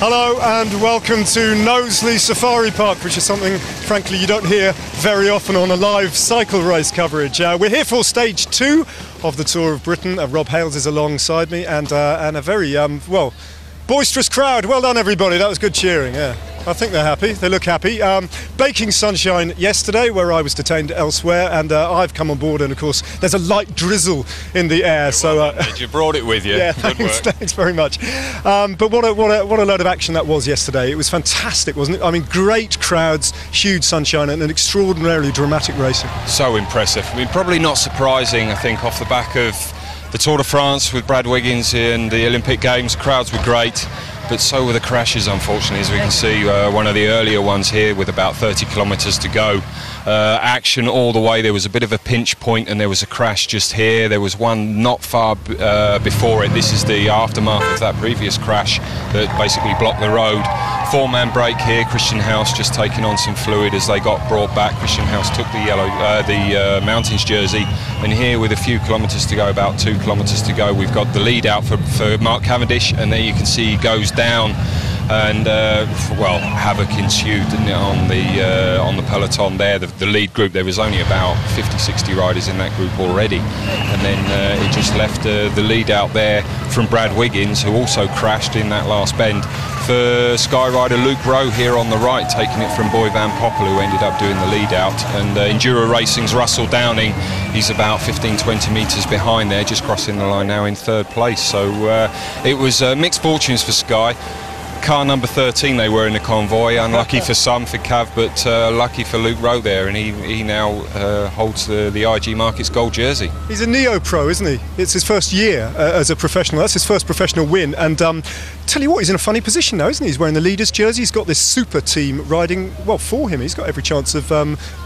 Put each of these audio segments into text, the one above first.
Hello and welcome to Knowsley Safari Park, which is something, frankly, you don't hear very often on a live cycle race coverage. We're here for stage 2 of the Tour of Britain. Rob Hales is alongside me and a very, boisterous crowd. Well done, everybody. That was good cheering, yeah. I think they're happy. They look happy. Baking sunshine yesterday, where I was detained elsewhere, and I've come on board, and of course, there's a light drizzle in the air. You brought it with you. Yeah, thanks very much. But what a load of action that was yesterday. It was fantastic, wasn't it? I mean, great crowds, huge sunshine, and an extraordinarily dramatic racing. So impressive. I mean, probably not surprising, I think, off the back of the Tour de France with Brad Wiggins and the Olympic Games. Crowds were great. But so were the crashes, unfortunately, as we can see. One of the earlier ones here with about 30 kilometres to go. Action all the way. There was a bit of a pinch point and there was a crash just here. There was one not far before it. This is the aftermath of that previous crash that basically blocked the road. 4-man break here. Christian House just taking on some fluid as they got brought back. Christian House took the Mountains jersey, and here with a few kilometres to go, about 2 kilometres to go, we've got the lead out for Mark Cavendish, and there you can see he goes down, and havoc ensued on the peloton there. The lead group, there was only about 50-60 riders in that group already, and then it just left the lead out there from Brad Wiggins, who also crashed in that last bend, for Sky rider Luke Rowe here on the right, taking it from Boy Van Poppel, who ended up doing the lead out. And Enduro Racing's Russell Downing, he's about 15-20 metres behind there, just crossing the line now in third place. So it was mixed fortunes for Sky. Car number 13 they were in the convoy, unlucky for some, for Cav, but lucky for Luke Rowe there, and he now holds the IG Markets gold jersey. He's a neo-pro, isn't he? It's his first year as a professional. That's his first professional win, and tell you what, he's in a funny position now, isn't he? He's wearing the leader's jersey. He's got this super team riding, well, for him. He's got every chance of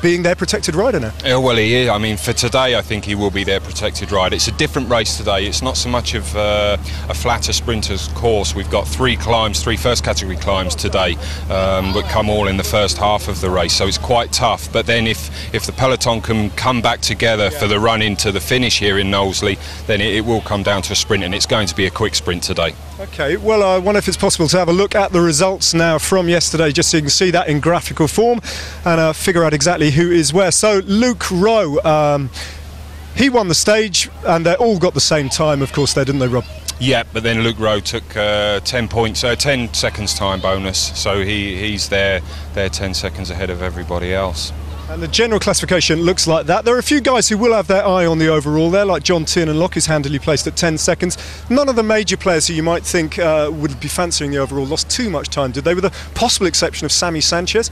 being their protected rider now. Yeah, well, he is. I mean, for today, I think he will be their protected rider. It's a different race today. It's not so much of a flatter sprinter's course. We've got three first category climbs today that come all in the first half of the race, so it's quite tough. But then if the peloton can come back together for the run into the finish here in Knowsley, then it will come down to a sprint, and it's going to be a quick sprint today. Okay, well, I wonder if it's possible to have a look at the results now from yesterday, just so you can see that in graphical form and figure out exactly who is where. So Luke Rowe, he won the stage, and they all got the same time, of course, there, didn't they, Rob? Yeah, but then Luke Rowe took 10 seconds time bonus, so he's there 10 seconds ahead of everybody else. And the general classification looks like that. There are a few guys who will have their eye on the overall there, like John Tiernan-Lock is handily placed at 10 seconds. None of the major players who you might think would be fancying the overall lost too much time, did they? With the possible exception of Sammy Sanchez.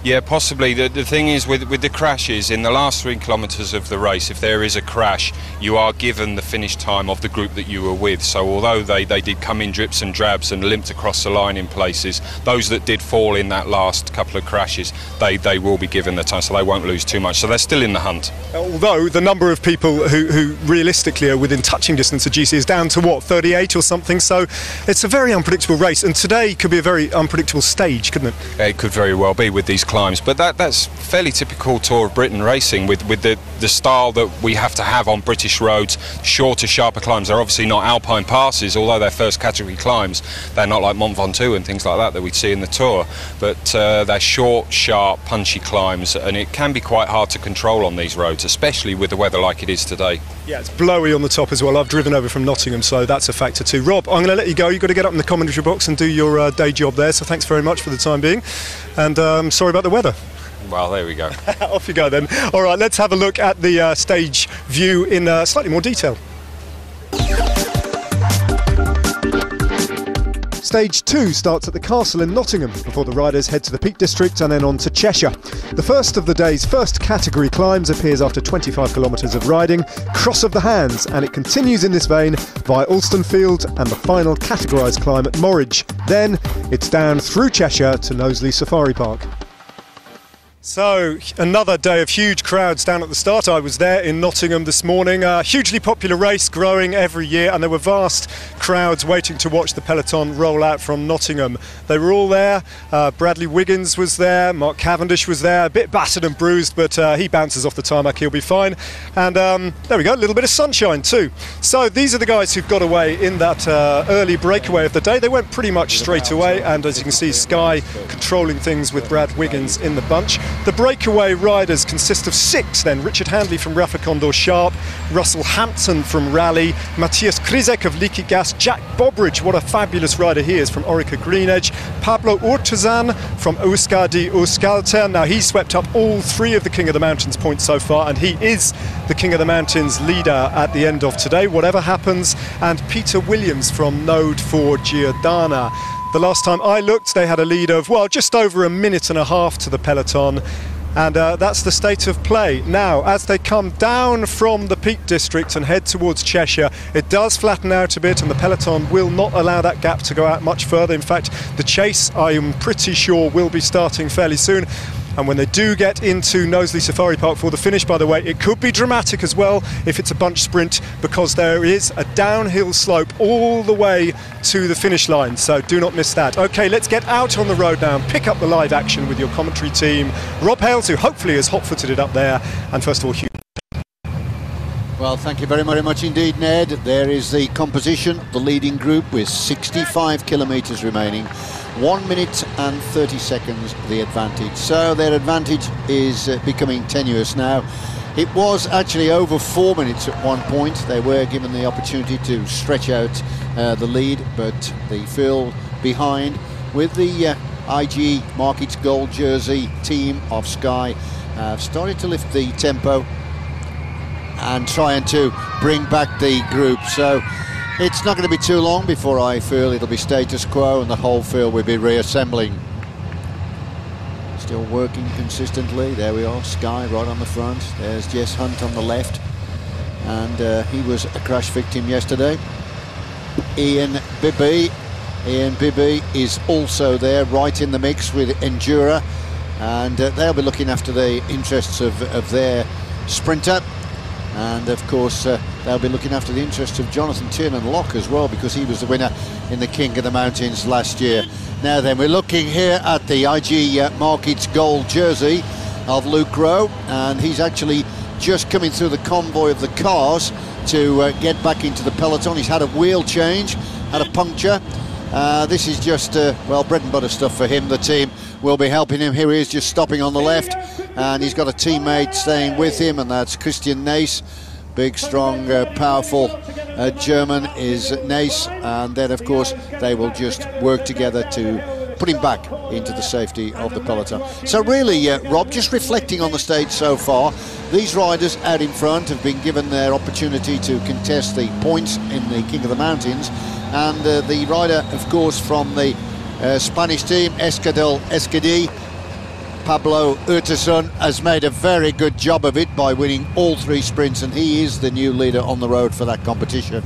Yeah, possibly. The thing is, with the crashes, in the last 3 kilometres of the race, if there is a crash, you are given the finish time of the group that you were with. So although they did come in drips and drabs and limped across the line in places, those that did fall in that last couple of crashes, they will be given the time, so they won't lose too much. So they're still in the hunt. Although the number of people who realistically are within touching distance of GC is down to, what, 38 or something? So it's a very unpredictable race, and today could be a very unpredictable stage, couldn't it? It could very well be with these climbs, but that's fairly typical Tour of Britain racing with the style that we have to have on British roads. Shorter, sharper climbs. They're obviously not alpine passes, although they're first category climbs. They're not like Mont Ventoux and things like that we'd see in the Tour, but they're short, sharp, punchy climbs, and it can be quite hard to control on these roads, especially with the weather like it is today. Yeah, it's blowy on the top as well. I've driven over from Nottingham, so that's a factor too. Rob, I'm going to let you go. You've got to get up in the commentary box and do your day job there, so thanks very much for the time being, and sorry about the weather. Well, there we go. Off you go then. All right, let's have a look at the stage view in slightly more detail. Stage 2 starts at the Castle in Nottingham before the riders head to the Peak District and then on to Cheshire. The first of the day's first category climbs appears after 25 kilometres of riding, Cross of the Hands, and it continues in this vein via Alstonfield and the final categorised climb at Morridge. Then it's down through Cheshire to Knowsley Safari Park. So, another day of huge crowds down at the start. I was there in Nottingham this morning. A hugely popular race, growing every year, and there were vast crowds waiting to watch the peloton roll out from Nottingham. They were all there. Bradley Wiggins was there, Mark Cavendish was there, a bit battered and bruised, but he bounces off the tarmac, he'll be fine. And there we go, a little bit of sunshine too. So these are the guys who've got away in that early breakaway of the day. They went pretty much straight away, and as you can see, Sky controlling things with Brad Wiggins in the bunch. The breakaway riders consist of 6 then. Richard Handley from Rafa Condor Sharp, Russell Hampton from Rally, Matthias Krizek of Leaky Gas, Jack Bobridge, what a fabulous rider he is, from Orica Greenedge, Pablo Urtazan from Euskadi Euskaltel. Now he swept up all 3 of the King of the Mountains points so far, and he is the King of the Mountains leader at the end of today, whatever happens. And Peter Williams from Node for Giordana. The last time I looked, they had a lead of, well, just over a minute and a half to the peloton. And that's the state of play. Now, as they come down from the Peak District and head towards Cheshire, it does flatten out a bit, and the peloton will not allow that gap to go out much further. In fact, the chase, I am pretty sure, will be starting fairly soon. And when they do get into Knowsley Safari Park for the finish, by the way, it could be dramatic as well if it's a bunch sprint, because there is a downhill slope all the way to the finish line, so do not miss that. OK, let's get out on the road now and pick up the live action with your commentary team. Rob Hales, who hopefully has hot-footed it up there, and first of all, Hugh. Well, thank you very much indeed, Ned. There is the composition of the leading group with 65 kilometres remaining. 1 minute and 30 seconds the advantage. So their advantage is becoming tenuous now. It was actually over 4 minutes at one point. They were given the opportunity to stretch out the lead, but they fell behind with the IG Markets Gold jersey team of Sky. Started to lift the tempo and trying to bring back the group. So it's not going to be too long before I feel it'll be status quo and the whole field will be reassembling. Still working consistently. There we are, Sky right on the front. There's Jess Hunt on the left, and he was a crash victim yesterday. Ian Bibby is also there, right in the mix with Endura, and they'll be looking after the interests of their sprinter. And of course they'll be looking after the interests of Jonathan Tiernan-Locke as well, because he was the winner in the King of the Mountains last year. Now then, we're looking here at the IG Markets Gold jersey of Luke Rowe, and he's actually just coming through the convoy of the cars to get back into the peloton. He's had a wheel change, had a puncture. This is just, well, bread and butter stuff for him. The team will be helping him. Here he is, just stopping on the left, and he's got a teammate staying with him, and that's Christian Nace. Big, strong, powerful German is Nace, and then of course they will just work together to put him back into the safety of the peloton. So really, Rob, just reflecting on the stage so far, these riders out in front have been given their opportunity to contest the points in the King of the Mountains, and the rider, of course, from the Spanish team, Euskadi Euskadi, Pablo Urtasun, has made a very good job of it by winning all 3 sprints, and he is the new leader on the road for that competition.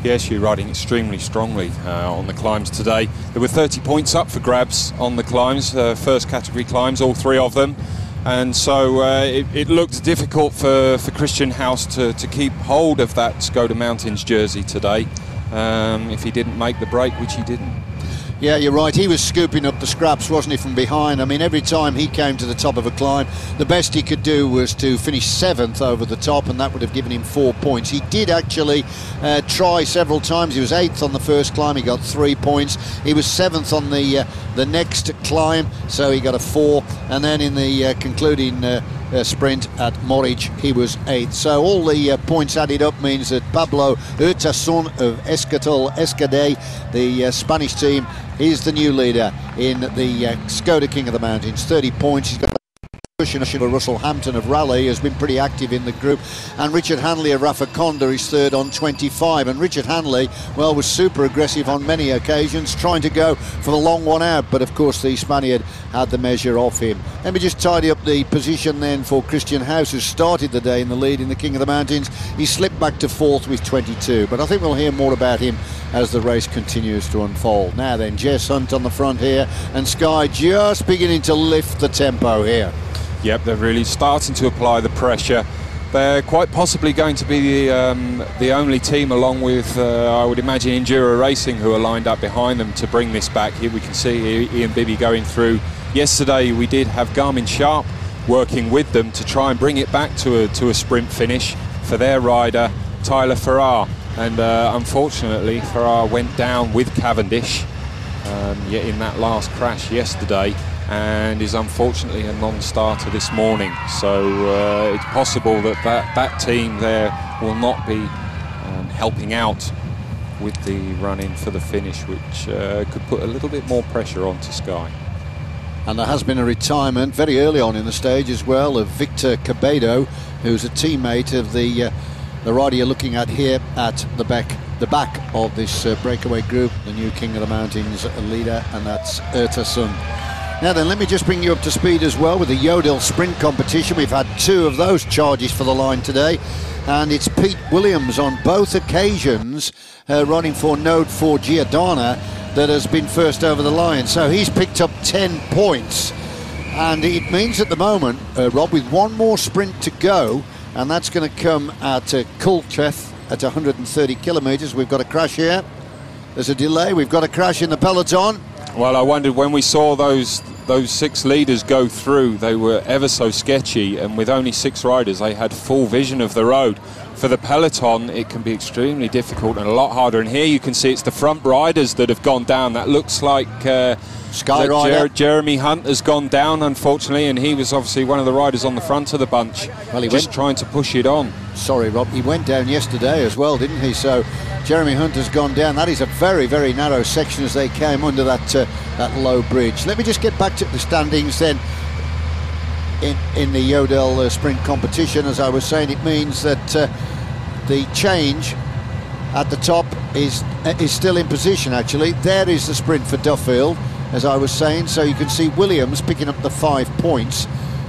Yes, you're riding extremely strongly on the climbs today. There were 30 points up for grabs on the climbs, first category climbs, all 3 of them. And so it looked difficult for Christian House to keep hold of that Skoda Mountains jersey today if he didn't make the break, which he didn't. Yeah, you're right. He was scooping up the scraps, wasn't he, from behind? I mean, every time he came to the top of a climb, the best he could do was to finish 7th over the top, and that would have given him 4 points. He did actually try several times. He was 8th on the first climb, he got 3 points. He was 7th on the next climb, so he got a 4. And then in the concluding sprint at Morich, he was 8th. So all the points added up means that Pablo Urtasun of Euskadi, the Spanish team, is the new leader in the Skoda King of the Mountains. 30 points. He's got Russell Hampton of Raleigh has been pretty active in the group, and Richard Hanley of Rafa Conda is third on 25. And Richard Hanley, well, was super aggressive on many occasions, trying to go for the long one out, but of course the Spaniard had the measure off him. Let me just tidy up the position then for Christian House, who started the day in the lead in the King of the Mountains. He slipped back to fourth with 22, but I think we'll hear more about him as the race continues to unfold. Now then, Jess Hunt on the front here, and Sky just beginning to lift the tempo here. Yep, they're really starting to apply the pressure. They're quite possibly going to be the only team, along with, I would imagine, Enduro Racing, who are lined up behind them to bring this back. Here we can see Ian Bibby going through. Yesterday we did have Garmin Sharp working with them to try and bring it back to a sprint finish for their rider, Tyler Farrar. And unfortunately, Farrar went down with Cavendish in that last crash yesterday, and is unfortunately a non-starter this morning. So it's possible that team there will not be helping out with the run-in for the finish, which could put a little bit more pressure onto Sky. And there has been a retirement very early on in the stage as well of Victor Cabedo, who's a teammate of the rider you're looking at here at the back of this breakaway group, the new King of the Mountains leader, and that's Ertasun. Now then, let me just bring you up to speed as well with the Yodel sprint competition. We've had two of those charges for the line today, and it's Pete Williams on both occasions running for Node 4 Giordana that has been first over the line. So he's picked up 10 points, and it means at the moment, Rob, with one more sprint to go, and that's going to come at Cultreth at 130 kilometres. We've got a crash here. There's a delay. We've got a crash in the peloton. Well, I wondered when we saw those 6 leaders go through, they were ever so sketchy, and with only 6 riders, they had full vision of the road. For the peloton, it can be extremely difficult and a lot harder. And here you can see it's the front riders that have gone down. That looks like Sky Rider. Jeremy Hunt has gone down, unfortunately, and he was obviously one of the riders on the front of the bunch, well, he just trying to push it on. Sorry, Rob, he went down yesterday as well, didn't he? So Jeremy Hunt has gone down. That is a very, very narrow section as they came under that low bridge. Let me just get back to the standings then. In the Yodel sprint competition, as I was saying, it means that the change at the top is still in position. Actually, there is the sprint for Duffield, as I was saying. So you can see Williams picking up the 5 points,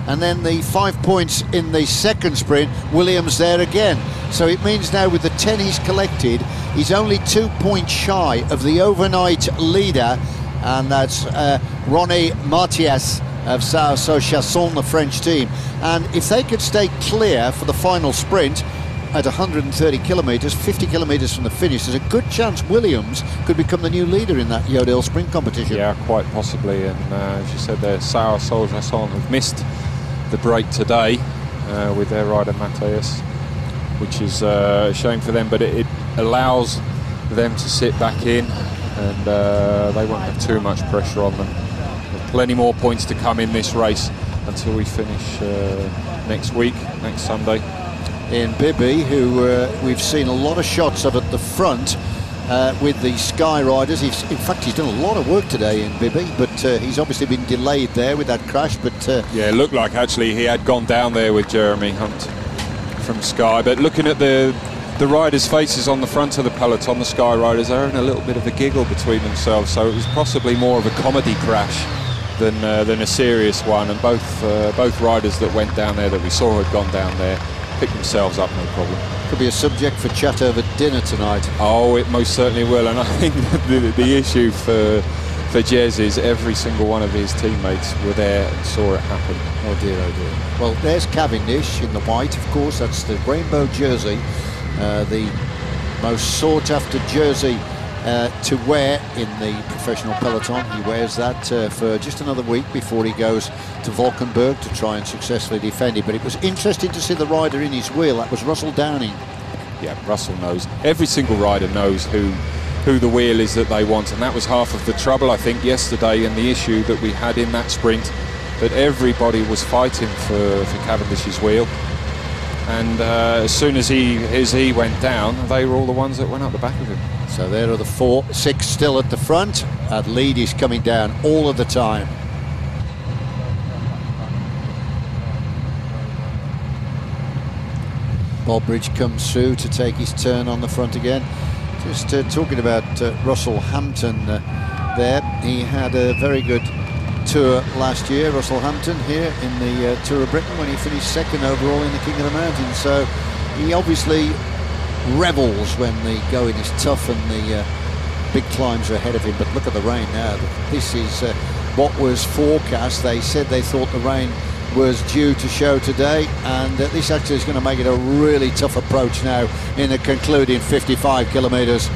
and then the 5 points in the second sprint, Williams there again. So it means now with the 10 he's collected, he's only 2 points shy of the overnight leader, and that's Ronnie Martias of Sao-So-Chasson, the French team. And if they could stay clear for the final sprint at 130 kilometres, 50 kilometres from the finish, there's a good chance Williams could become the new leader in that Yodel sprint competition. Yeah, quite possibly. And as you said there, Sao-So-Chasson have missed the break today with their rider Matthias, which is a shame for them, but it allows them to sit back in, and they won't have too much pressure on them. Plenty more points to come in this race until we finish next Sunday. Ian Bibby, who we've seen a lot of shots of at the front with the Sky Riders. In fact, he's done a lot of work today, Ian Bibby, but he's obviously been delayed there with that crash. But yeah, it looked like actually he had gone down there with Jeremy Hunt from Sky. But looking at the riders' faces on the front of the peloton, the Sky Riders, they're having a little bit of a giggle between themselves. So it was possibly more of a comedy crash than a serious one, and both riders that went down there that we saw had gone down there picked themselves up, no problem. Could be a subject for chat over dinner tonight. Oh, it most certainly will, and I think the issue for Jez is every single one of his teammates were there and saw it happen. Oh dear, oh dear. Well, there's Cavendish in the white, of course. That's the rainbow jersey, the most sought after jersey to wear in the professional peloton. He wears that for just another week before he goes to Valkenburg to try and successfully defend it. But it was interesting to see the rider in his wheel. That was Russell Downing. Yeah, Russell knows. Every single rider knows who the wheel is that they want, and that was half of the trouble, I think, yesterday, and the issue that we had in that sprint, that everybody was fighting for Cavendish's wheel. And as soon as he went down, they were all the ones that went up the back of him. So there are the 6 still at the front. That lead is coming down all of the time. Baldbridge comes through to take his turn on the front again. Just talking about Russell Hampton there. He had a very good tour last year, Russell Hampton, here in the Tour of Britain when he finished second overall in the King of the Mountains. So he obviously revels when the going is tough and the big climbs are ahead of him. But look at the rain now. This is what was forecast. They said they thought the rain was due to show today, and this actually is going to make it a really tough approach now in the concluding 55 kilometres.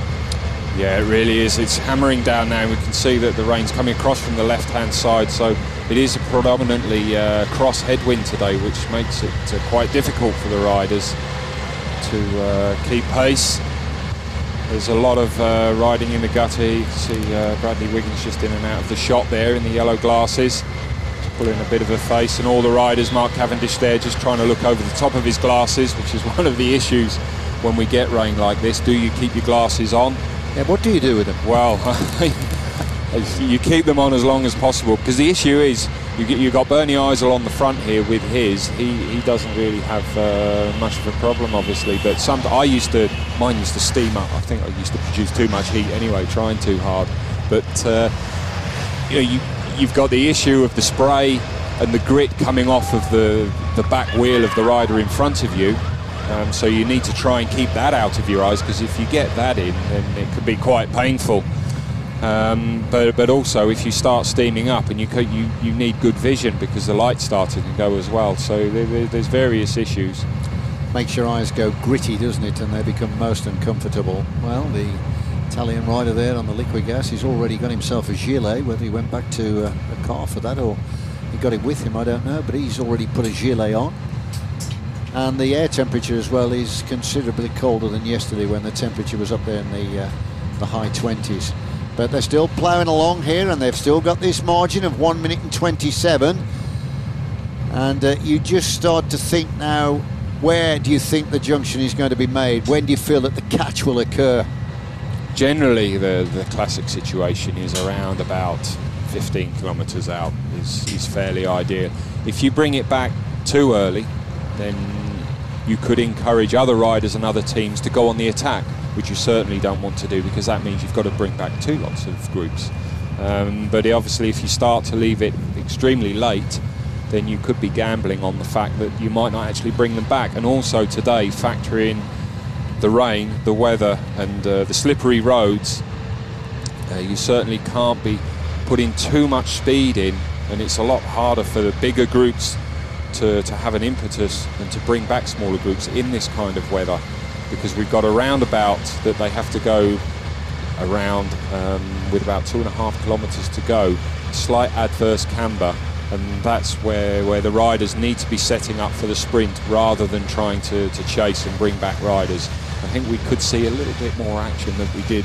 Yeah, it really is. It's hammering down now. We can see that the rain's coming across from the left-hand side, so it is a predominantly cross headwind today, which makes it quite difficult for the riders to keep pace. There's a lot of riding in the gutter. You can see Bradley Wiggins just in and out of the shot there in the yellow glasses, just pulling a bit of a face, and all the riders, Mark Cavendish there, just trying to look over the top of his glasses, which is one of the issues when we get rain like this. Do you keep your glasses on? Yeah, what do you do with them? Well, you keep them on as long as possible, because the issue is you've got Bernie Eisel on the front here with his. He doesn't really have much of a problem, obviously, but mine used to steam up. I think I used to produce too much heat anyway, trying too hard. But you've got the issue of the spray and the grit coming off of the back wheel of the rider in front of you. So you need to try and keep that out of your eyes, because if you get that in, then it could be quite painful. But also, if you start steaming up, and you need good vision because the light's starting to go as well. So there's various issues. Makes your eyes go gritty, doesn't it? And they become most uncomfortable. Well, the Italian rider there on the liquid gas, he's already got himself a gilet. Whether he went back to a car for that or he got it with him, I don't know. But he's already put a gilet on. And the air temperature as well is considerably colder than yesterday, when the temperature was up there in the high 20s. But they're still ploughing along here, and they've still got this margin of 1 minute and 27. And you just start to think now, where do you think the junction is going to be made? When do you feel that the catch will occur? Generally, the classic situation is around about 15 kilometres out is fairly ideal. If you bring it back too early, then you could encourage other riders and other teams to go on the attack, which you certainly don't want to do, because that means you've got to bring back two lots of groups. But obviously, if you start to leave it extremely late, then you could be gambling on the fact that you might not actually bring them back. And also today, factor in the rain, the weather, and the slippery roads. You certainly can't be putting too much speed in, and it's a lot harder for the bigger groups to have an impetus and to bring back smaller groups in this kind of weather, because we've got a roundabout that they have to go around with about 2.5 kilometres to go, slight adverse camber, and that's where the riders need to be setting up for the sprint rather than trying to chase and bring back riders. I think we could see a little bit more action than we did,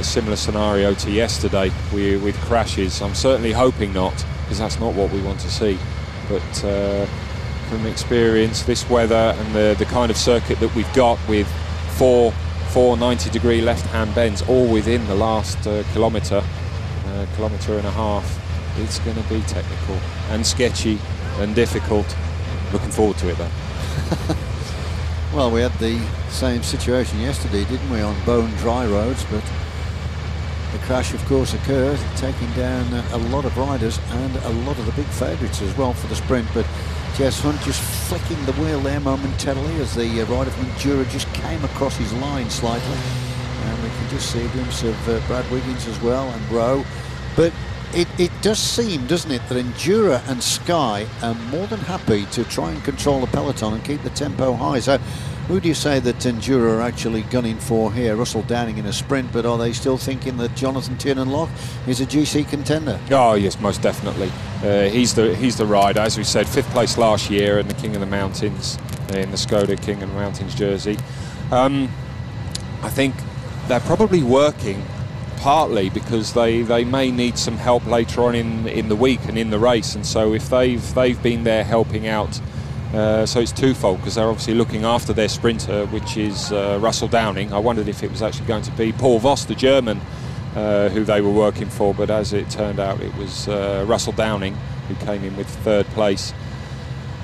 similar scenario to yesterday with crashes. I'm certainly hoping not, because that's not what we want to see. But from experience, this weather and the kind of circuit that we've got, with four 90-degree left-hand bends all within the last kilometre and a half, it's going to be technical and sketchy and difficult. Looking forward to it, though. Well, we had the same situation yesterday, didn't we, on bone dry roads, but the crash, of course, occurred, taking down a lot of riders and a lot of the big favourites as well for the sprint. But Jess Hunt just flicking the wheel there momentarily as the rider from Endura just came across his line slightly. And we can just see a glimpse of Brad Wiggins as well, and Rowe. But it does seem, doesn't it, that Endura and Sky are more than happy to try and control the peloton and keep the tempo high. So who do you say that Endura are actually gunning for here? Russell Downing in a sprint, but are they still thinking that Jonathan Tiernan-Locke is a GC contender? Oh yes, most definitely. He's the rider, as we said, 5th place last year in the King of the Mountains, in the Skoda King of the Mountains jersey. I think they're probably working partly because they may need some help later on in the week and in the race, and so if they've been there helping out, so it's twofold, because they're obviously looking after their sprinter, which is Russell Downing. I wondered if it was actually going to be Paul Voss, the German, who they were working for, but as it turned out, it was Russell Downing who came in with 3rd place.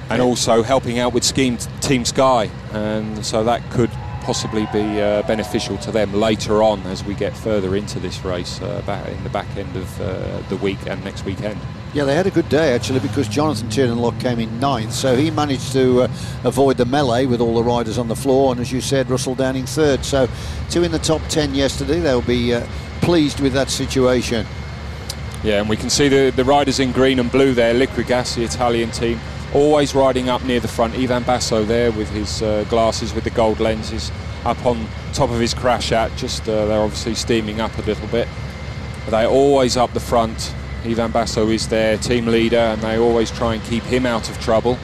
and also helping out with Team Sky, and so that could possibly be beneficial to them later on as we get further into this race back in the back end of the week and next weekend. Yeah, they had a good day actually, because Jonathan Tiernan-Lock came in 9th, so he managed to avoid the melee with all the riders on the floor, and as you said, Russell Downing 3rd. So 2 in the top 10 yesterday. They'll be pleased with that situation. Yeah, and we can see the riders in green and blue there, Liquigas, the Italian team, always riding up near the front. Ivan Basso there with his glasses with the gold lenses up on top of his Krashat. Just they're obviously steaming up a little bit, but they're always up the front. Ivan Basso is their team leader, and they always try and keep him out of trouble.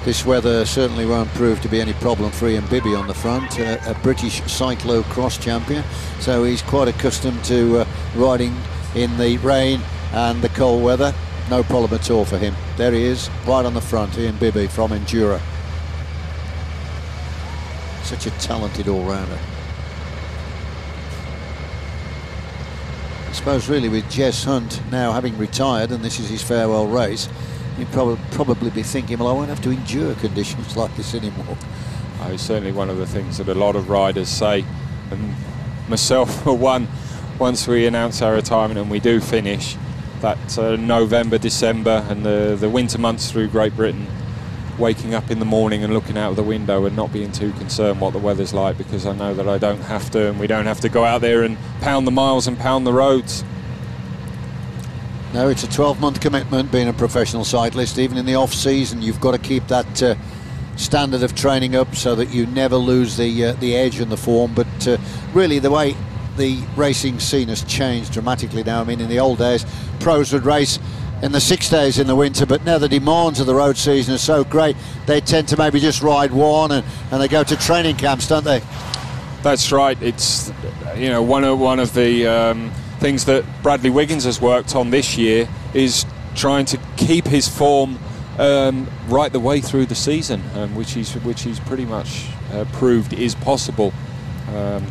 This weather certainly won't prove to be any problem for Ian Bibby on the front, a British cyclo-cross champion, so he's quite accustomed to riding in the rain and the cold weather. No problem at all for him. There he is, right on the front, Ian Bibby from Endura. Such a talented all-rounder. I suppose really with Jess Hunt now having retired, and this is his farewell race, you'd probably be thinking, well, I won't have to endure conditions like this anymore. It's certainly one of the things that a lot of riders say, and myself for one, once we announce our retirement and we do finish, that November, December and the winter months through Great Britain, waking up in the morning and looking out of the window and not being too concerned what the weather's like, because I know that I don't have to, and we don't have to go out there and pound the miles and pound the roads. No, it's a 12-month commitment being a professional cyclist. Even in the off-season, you've got to keep that standard of training up so that you never lose the edge and the form. But really, the way the racing scene has changed dramatically now. I mean, in the old days, pros would race in the 6 days in the winter, but now the demands of the road season are so great, they tend to maybe just ride one, and they go to training camps, don't they? That's right. It's, you know, one of the things that Bradley Wiggins has worked on this year is trying to keep his form right the way through the season, which he's pretty much proved is possible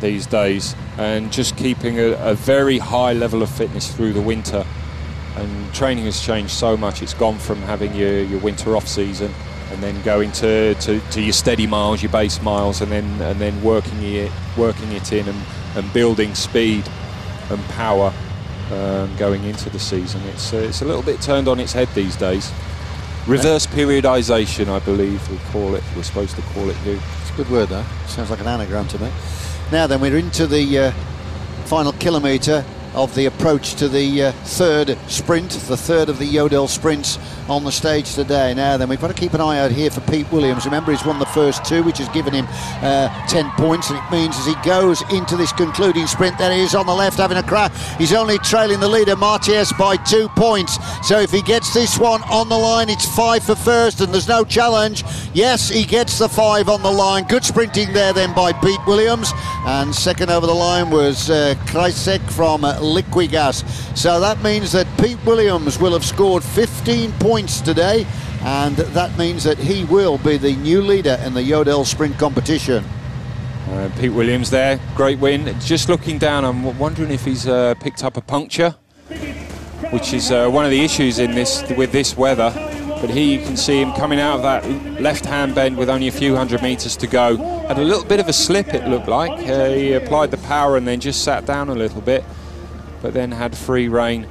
these days, and just keeping a very high level of fitness through the winter. And training has changed so much. It's gone from having your winter off season and then going to your steady miles, your base miles, and then working it in and building speed and power going into the season. It's a little bit turned on its head these days. Reverse periodization, I believe we call it. We're supposed to call it here. It's a good word, though. Sounds like an anagram to me. Now then, we're into the final kilometre of the approach to the third sprint, the third of the Yodel sprints on the stage today. Now then, we've got to keep an eye out here for Pete Williams. Remember, he's won the first 2, which has given him 10 points, and it means as he goes into this concluding sprint, there he is on the left having a crack. He's only trailing the leader, Martius, by 2 points. So if he gets this one on the line, it's 5 for first, and there's no challenge. Yes, he gets the 5 on the line. Good sprinting there then by Pete Williams. And second over the line was Krajcek from Liquigas. So that means that Pete Williams will have scored 15 points today, and that means that he will be the new leader in the Yodel sprint competition. Pete Williams there, great win. Just looking down, I'm wondering if he's picked up a puncture, which is one of the issues with this weather. But here you can see him coming out of that left-hand bend with only a few hundred metres to go. Had a little bit of a slip, it looked like. He applied the power and then just sat down a little bit, but then had free rein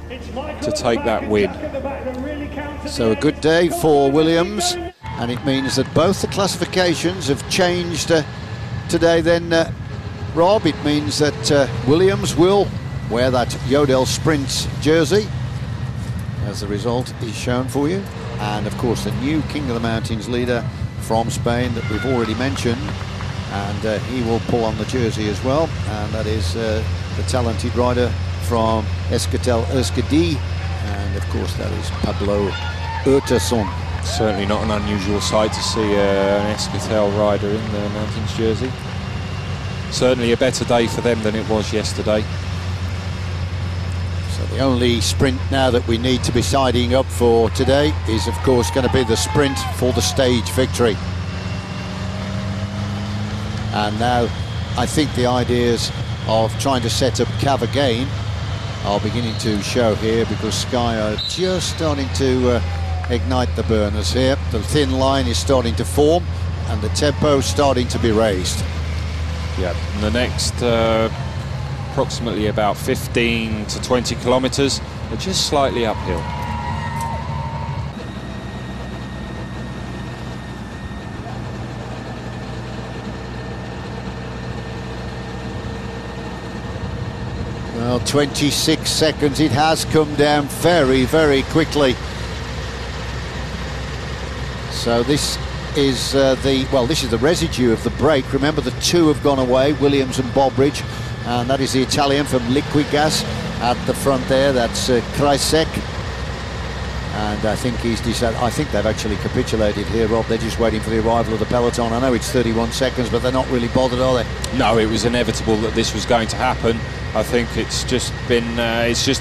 to take that win. So a good day for Williams, and it means that both the classifications have changed today then, Rob. It means that Williams will wear that Yodel Sprint jersey, as the result is shown for you. And of course the new King of the Mountains leader from Spain that we've already mentioned, and he will pull on the jersey as well, and that is the talented rider from Euskaltel Euskadi, and of course that is Pablo Urtasun. Certainly not an unusual sight to see an Euskaltel rider in the Mountains jersey. Certainly a better day for them than it was yesterday. So the only sprint now that we need to be siding up for today is of course going to be the sprint for the stage victory. And now I think the ideas of trying to set up Cav again are beginning to show here, because Sky are just starting to ignite the burners here. The thin line is starting to form and the tempo is starting to be raised. Yeah, and the next approximately about 15 to 20 kilometres are just slightly uphill. Well, 26 seconds. It has come down very, very quickly. So this is this is the residue of the break. Remember, the two have gone away, Williams and Bobridge, and that is the Italian from Liquigas at the front there. That's Krajicek, and I think he's decided. I think they've actually capitulated here, Rob. They're just waiting for the arrival of the peloton. I know it's 31 seconds, but they're not really bothered, are they? No, it was inevitable that this was going to happen. I think it's just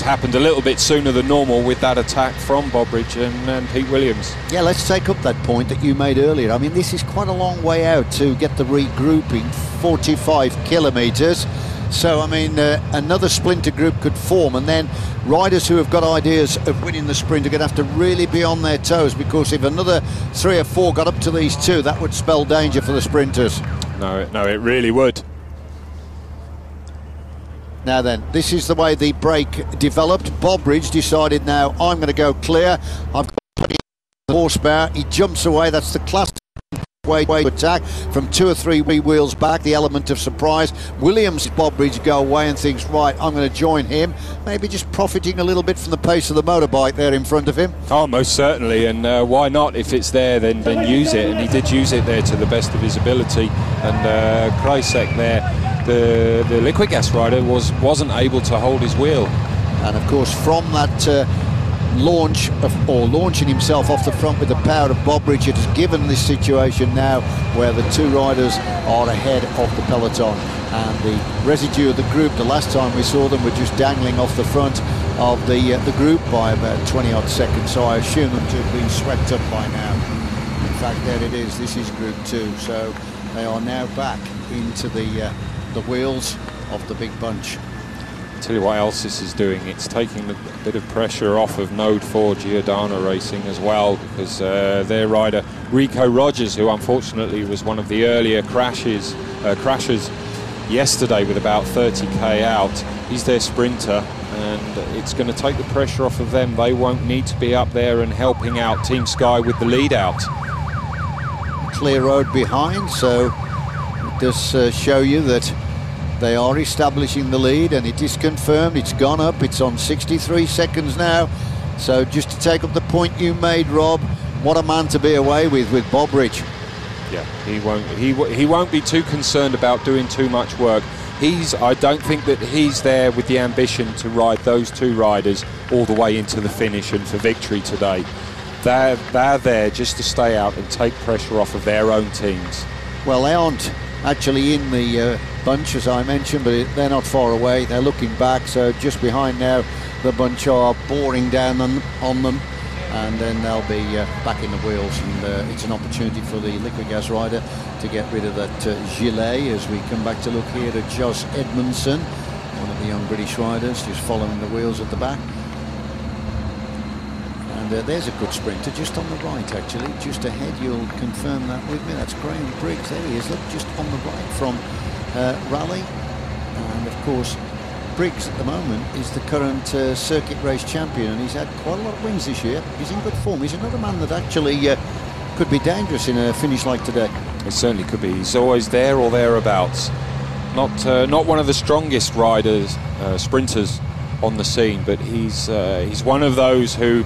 happened a little bit sooner than normal with that attack from Bobridge and Pete Williams. Yeah, let's take up that point that you made earlier. I mean, this is quite a long way out to get the regrouping, 45 kilometres. So, I mean, another splinter group could form, and then riders who have got ideas of winning the sprint are going to have to really be on their toes, because if another 3 or 4 got up to these two, that would spell danger for the sprinters. No, it really would. Now then, this is the way the break developed. Bobridge decided, now I'm going to go clear. I've got 20 horsepower. He jumps away. That's the classic way to attack from 2 or 3 wheels back, the element of surprise. Williams, Bobridge go away and thinks, right, I'm going to join him. Maybe just profiting a little bit from the pace of the motorbike there in front of him. Oh, most certainly, and why not? If it's there, then use it, and he did use it there to the best of his ability. And Krajicek there, the Liquigas rider, wasn't able to hold his wheel. And of course, from that launching himself off the front with the power of Bobridge, it has given this situation now where the two riders are ahead of the peloton, and the residue of the group, the last time we saw them, were just dangling off the front of the group by about 20 odd seconds, so I assume them to have been swept up by now. In fact, there it is. This is group 2, so they are now back into the wheels of the big bunch. Tell you what else this is doing, it's taking a bit of pressure off of Node 4 Giordano Racing as well, because their rider Rico Rogers, who unfortunately was one of the earlier crashers yesterday with about 30k out, he's their sprinter, and it's going to take the pressure off of them. They won't need to be up there and helping out Team Sky with the lead out. Clear road behind, so it does show you that they are establishing the lead, and it is confirmed. It's gone up. It's on 63 seconds now. So just to take up the point you made, Rob, what a man to be away with Bobridge. Yeah, he won't be too concerned about doing too much work. I don't think that he's there with the ambition to ride those two riders all the way into the finish and for victory today. They're there just to stay out and take pressure off of their own teams. Well, they aren't actually in the bunch, as I mentioned, but they're not far away. They're looking back, so just behind now the bunch are boring down on them, and then they'll be back in the wheels, and it's an opportunity for the Liquigas rider to get rid of that gilet, as we come back to look here at Jos Edmondson, one of the young British riders, just following the wheels at the back. And there's a good sprinter just on the right, actually, just ahead. You'll confirm that with me. That's Graham Briggs. There he is, look, just on the right from Raleigh. And of course, Briggs at the moment is the current circuit race champion, and he's had quite a lot of wins this year. He's in good form. He's another man that actually could be dangerous in a finish like today. It certainly could be. He's always there or thereabouts. Not one of the strongest riders, sprinters on the scene, but he's one of those who,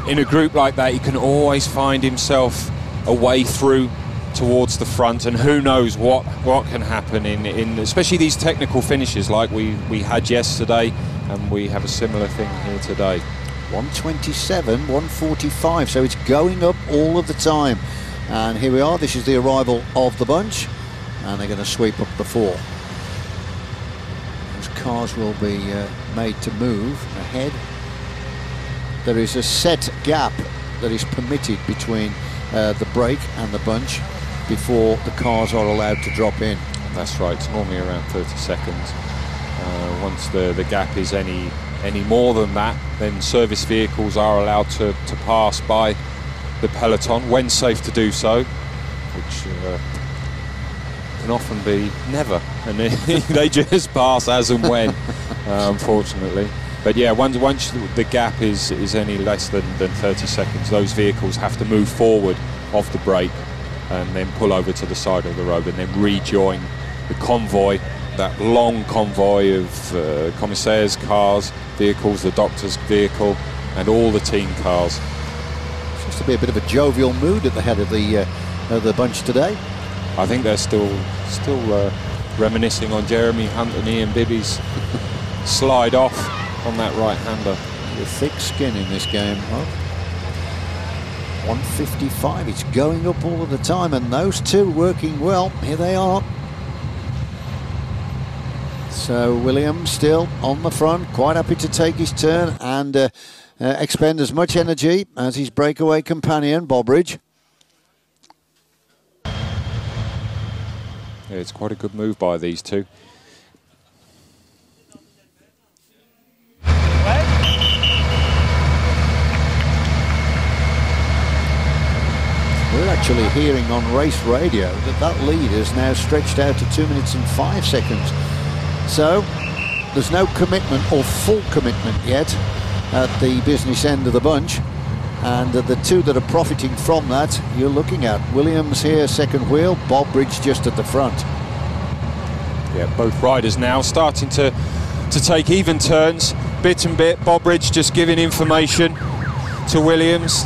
in a group like that, he can always find himself a way through towards the front, and who knows what can happen in especially these technical finishes like we had yesterday, and we have a similar thing here today. 127, 145, so it's going up all of the time. And here we are, this is the arrival of the bunch, and they're going to sweep up the 4. Those cars will be made to move ahead. There is a set gap that is permitted between the break and the bunch before the cars are allowed to drop in. That's right, it's normally around 30 seconds. Once the gap is any any more than that, then service vehicles are allowed to pass by the peloton when safe to do so, which can often be never, and they just pass as and when, unfortunately. But yeah, once the gap is any less than 30 seconds, those vehicles have to move forward off the brake and then pull over to the side of the road and then rejoin the convoy, that long convoy of commissaires' cars, vehicles, the doctor's vehicle, and all the team cars. Seems to be a bit of a jovial mood at the head of the bunch today. I think they're still reminiscing on Jeremy Hunt and Ian Bibby's slide off on that right-hander. The thick skin in this game, Rob. 155, it's going up all of the time, and those two working well. Here they are. So Williams still on the front, quite happy to take his turn and expend as much energy as his breakaway companion, Bobridge. Yeah, it's quite a good move by these two. We're actually hearing on race radio that lead is now stretched out to 2 minutes and 5 seconds. So there's no commitment or full commitment yet at the business end of the bunch. And the two that are profiting from that, you're looking at Williams here, second wheel, Bobridge just at the front. Yeah, both riders now starting to take even turns, bit and bit. Bobridge just giving information to Williams,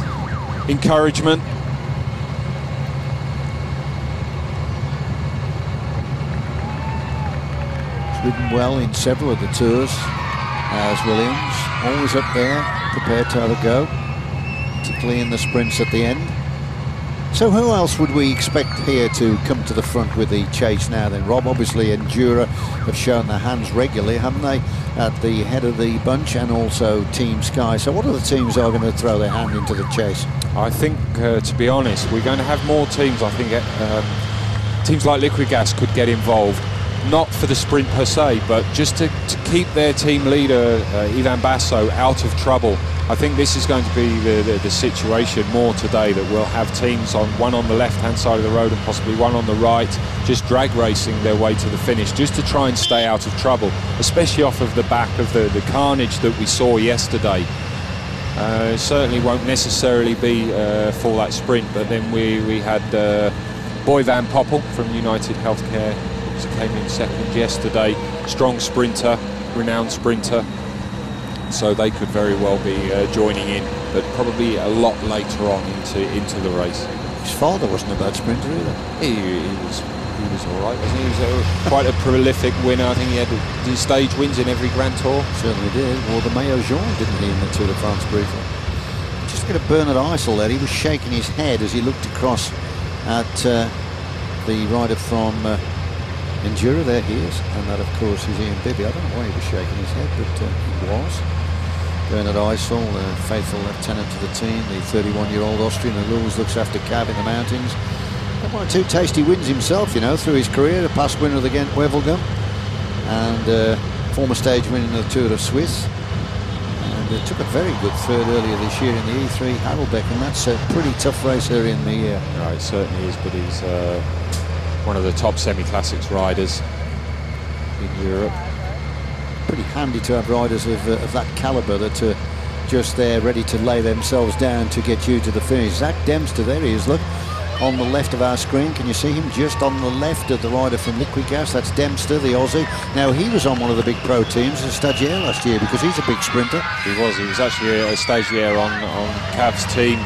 encouragement. Ridden well in several of the tours as Williams, always up there, prepared to have a go, particularly in the sprints at the end. So who else would we expect here to come to the front with the chase now then, Rob? Obviously Endura have shown their hands regularly, haven't they, at the head of the bunch, and also Team Sky. So what are the teams that are going to throw their hand into the chase? I think, to be honest, we're going to have more teams. I think teams like Liquid Gas could get involved. Not for the sprint per se, but just to keep their team leader, Ivan Basso, out of trouble. I think this is going to be the situation more today, that we'll have teams one on the left-hand side of the road and possibly one on the right, just drag racing their way to the finish, just to try and stay out of trouble, especially off of the back of the carnage that we saw yesterday. It certainly won't necessarily be for that sprint, but then we had Boy Van Poppel from United Healthcare, who came in second yesterday, strong sprinter, renowned sprinter. So they could very well be joining in, but probably a lot later on into the race. His father wasn't a bad sprinter either. He was all right, wasn't he? He was quite a prolific winner. I think he had the stage wins in every Grand Tour. Certainly did. Well, the Maillot Jaune, didn't he, in the Tour de France briefly? Just look at Bernard Eisel there. He was shaking his head as he looked across at the rider from Endura. There he is, and that of course is Ian Bibby. I don't know why he was shaking his head, but he was. Bernard Eisel, the faithful lieutenant to the team, the 31-year-old Austrian who always looks after Cav in the mountains. Had one or two tasty wins himself, you know, through his career. A past winner of the Ghent Wevelgem, and former stage winner in the Tour de Suisse. And took a very good third earlier this year in the E3 Heidelberg, and that's a pretty tough race early in the year. Right, it certainly is, but he's one of the top semi-classics riders in Europe. Pretty handy to have riders of that calibre that are just there ready to lay themselves down to get you to the finish. Zach Dempster, there he is, look, on the left of our screen. Can you see him just on the left of the rider from Liquid Gas? That's Dempster, the Aussie. Now he was on one of the big pro teams as stagiaire last year, because he's a big sprinter. He was actually a stagiaire on Cav's team,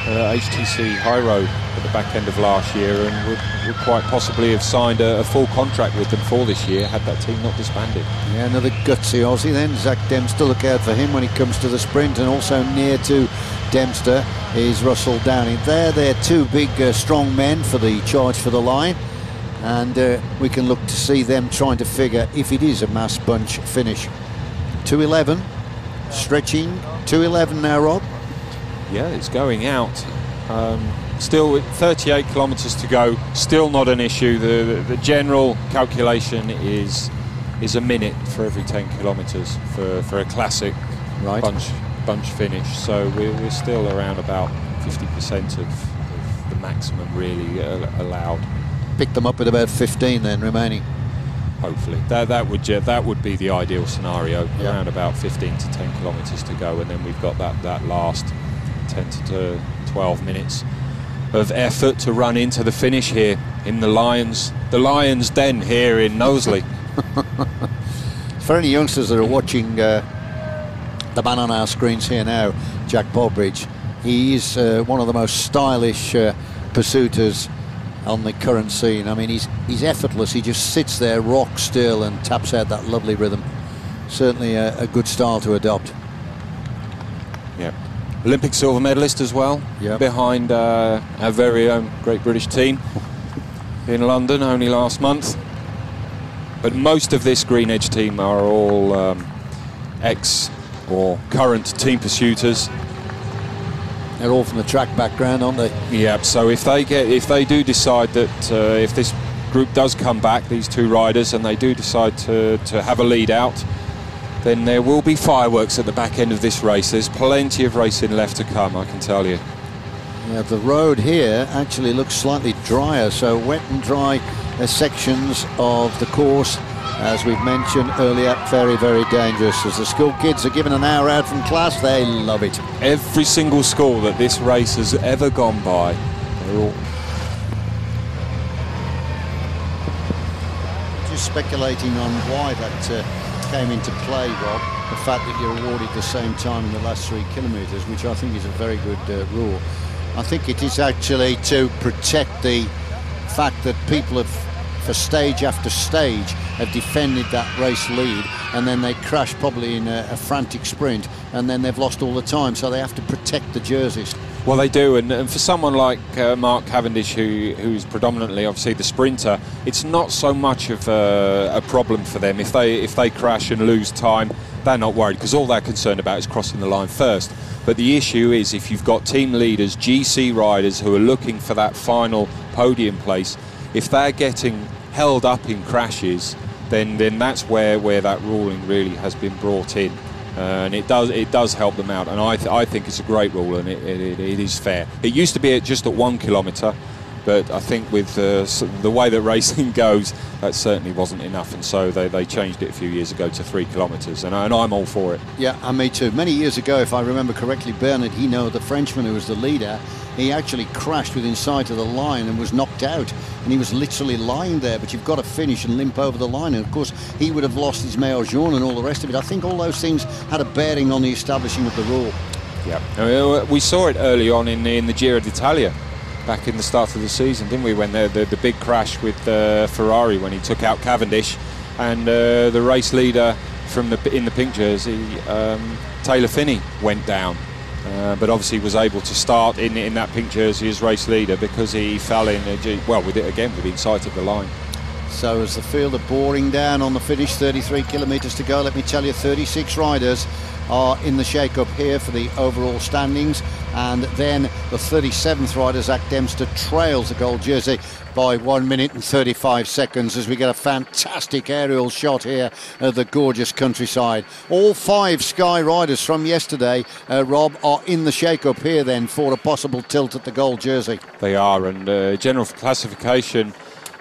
HTC High Road, at the back end of last year, and would quite possibly have signed a full contract with them for this year had that team not disbanded. Yeah, another gutsy Aussie then, Zach Dempster. Look out for him when he comes to the sprint. And also near to Dempster is Russell Downing. They're two big strong men for the charge for the line, and we can look to see them trying to figure if it is a mass bunch finish. 2:11 stretching, 2:11 now, Rob. Yeah, it's going out. Still with 38 kilometres to go, still not an issue. The general calculation is is a minute for every 10 kilometres for a classic bunch finish. So we're still around about 50% of the maximum really allowed. Pick them up with about 15 then remaining. Hopefully that would be the ideal scenario. Around about 15 to 10 kilometres to go, and then we've got that last 10 to 12 minutes of effort to run into the finish here in the Lions Den here in Knowsley. For any youngsters that are watching the man on our screens here now, Jack Bobridge, he is one of the most stylish pursuiters on the current scene. I mean, he's effortless. He just sits there rock still and taps out that lovely rhythm. Certainly a good style to adopt. Yeah. Olympic silver medalist as well, behind our very own Great British team in London only last month. But most of this Green Edge team are all ex or current team pursuiters. They're all from the track background, aren't they? Yeah. So if they do decide that if this group does come back, these two riders, and they do decide to have a lead out, then there will be fireworks at the back end of this race. There's plenty of racing left to come, I can tell you. Yeah, the road here actually looks slightly drier, so wet and dry sections of the course, as we've mentioned earlier, very, very dangerous. As the school kids are given an hour out from class, they love it. Every single school that this race has ever gone by, they're all... Just speculating on why that came into play, Rob, the fact that you're awarded the same time in the last 3 kilometres, which I think is a very good rule. I think it is actually to protect the fact that people have, for stage after stage, have defended that race lead, and then they crash probably in a frantic sprint, and then they've lost all the time, so they have to protect the jerseys. Well, they do, and for someone like Mark Cavendish, who's predominantly obviously the sprinter, it's not so much of a problem for them. If they crash and lose time, they're not worried, because all they're concerned about is crossing the line first. But the issue is, if you've got team leaders, GC riders who are looking for that final podium place, if they're getting held up in crashes, then that's where that ruling really has been brought in. And it does help them out, and I think it's a great rule, and it is fair. It used to be just at 1 kilometre, but I think with the way that racing goes, that certainly wasn't enough, and so they changed it a few years ago to 3 kilometres, and I'm all for it. Yeah, and me too. Many years ago, if I remember correctly, Bernard Hinault, the Frenchman who was the leader, he actually crashed within sight of the line and was knocked out, and he was literally lying there. But you've got to finish and limp over the line, and of course he would have lost his maillot jaune and all the rest of it. I think all those things had a bearing on the establishing of the rule. Yeah, we saw it early on in the Giro d'Italia back in the start of the season, didn't we, when the big crash with Ferrari, when he took out Cavendish, and the race leader in the pink jersey, Taylor Phinney, went down. But obviously was able to start in that pink jersey as race leader because he fell in, within sight of the line. So as the field are boring down on the finish, 33 kilometres to go, let me tell you, 36 riders are in the shake-up here for the overall standings, and then the 37th rider, Zach Dempster, trails the gold jersey by 1 minute and 35 seconds as we get a fantastic aerial shot here of the gorgeous countryside. All 5 Sky riders from yesterday, Rob, are in the shake-up here then for a possible tilt at the gold jersey. They are, and general classification,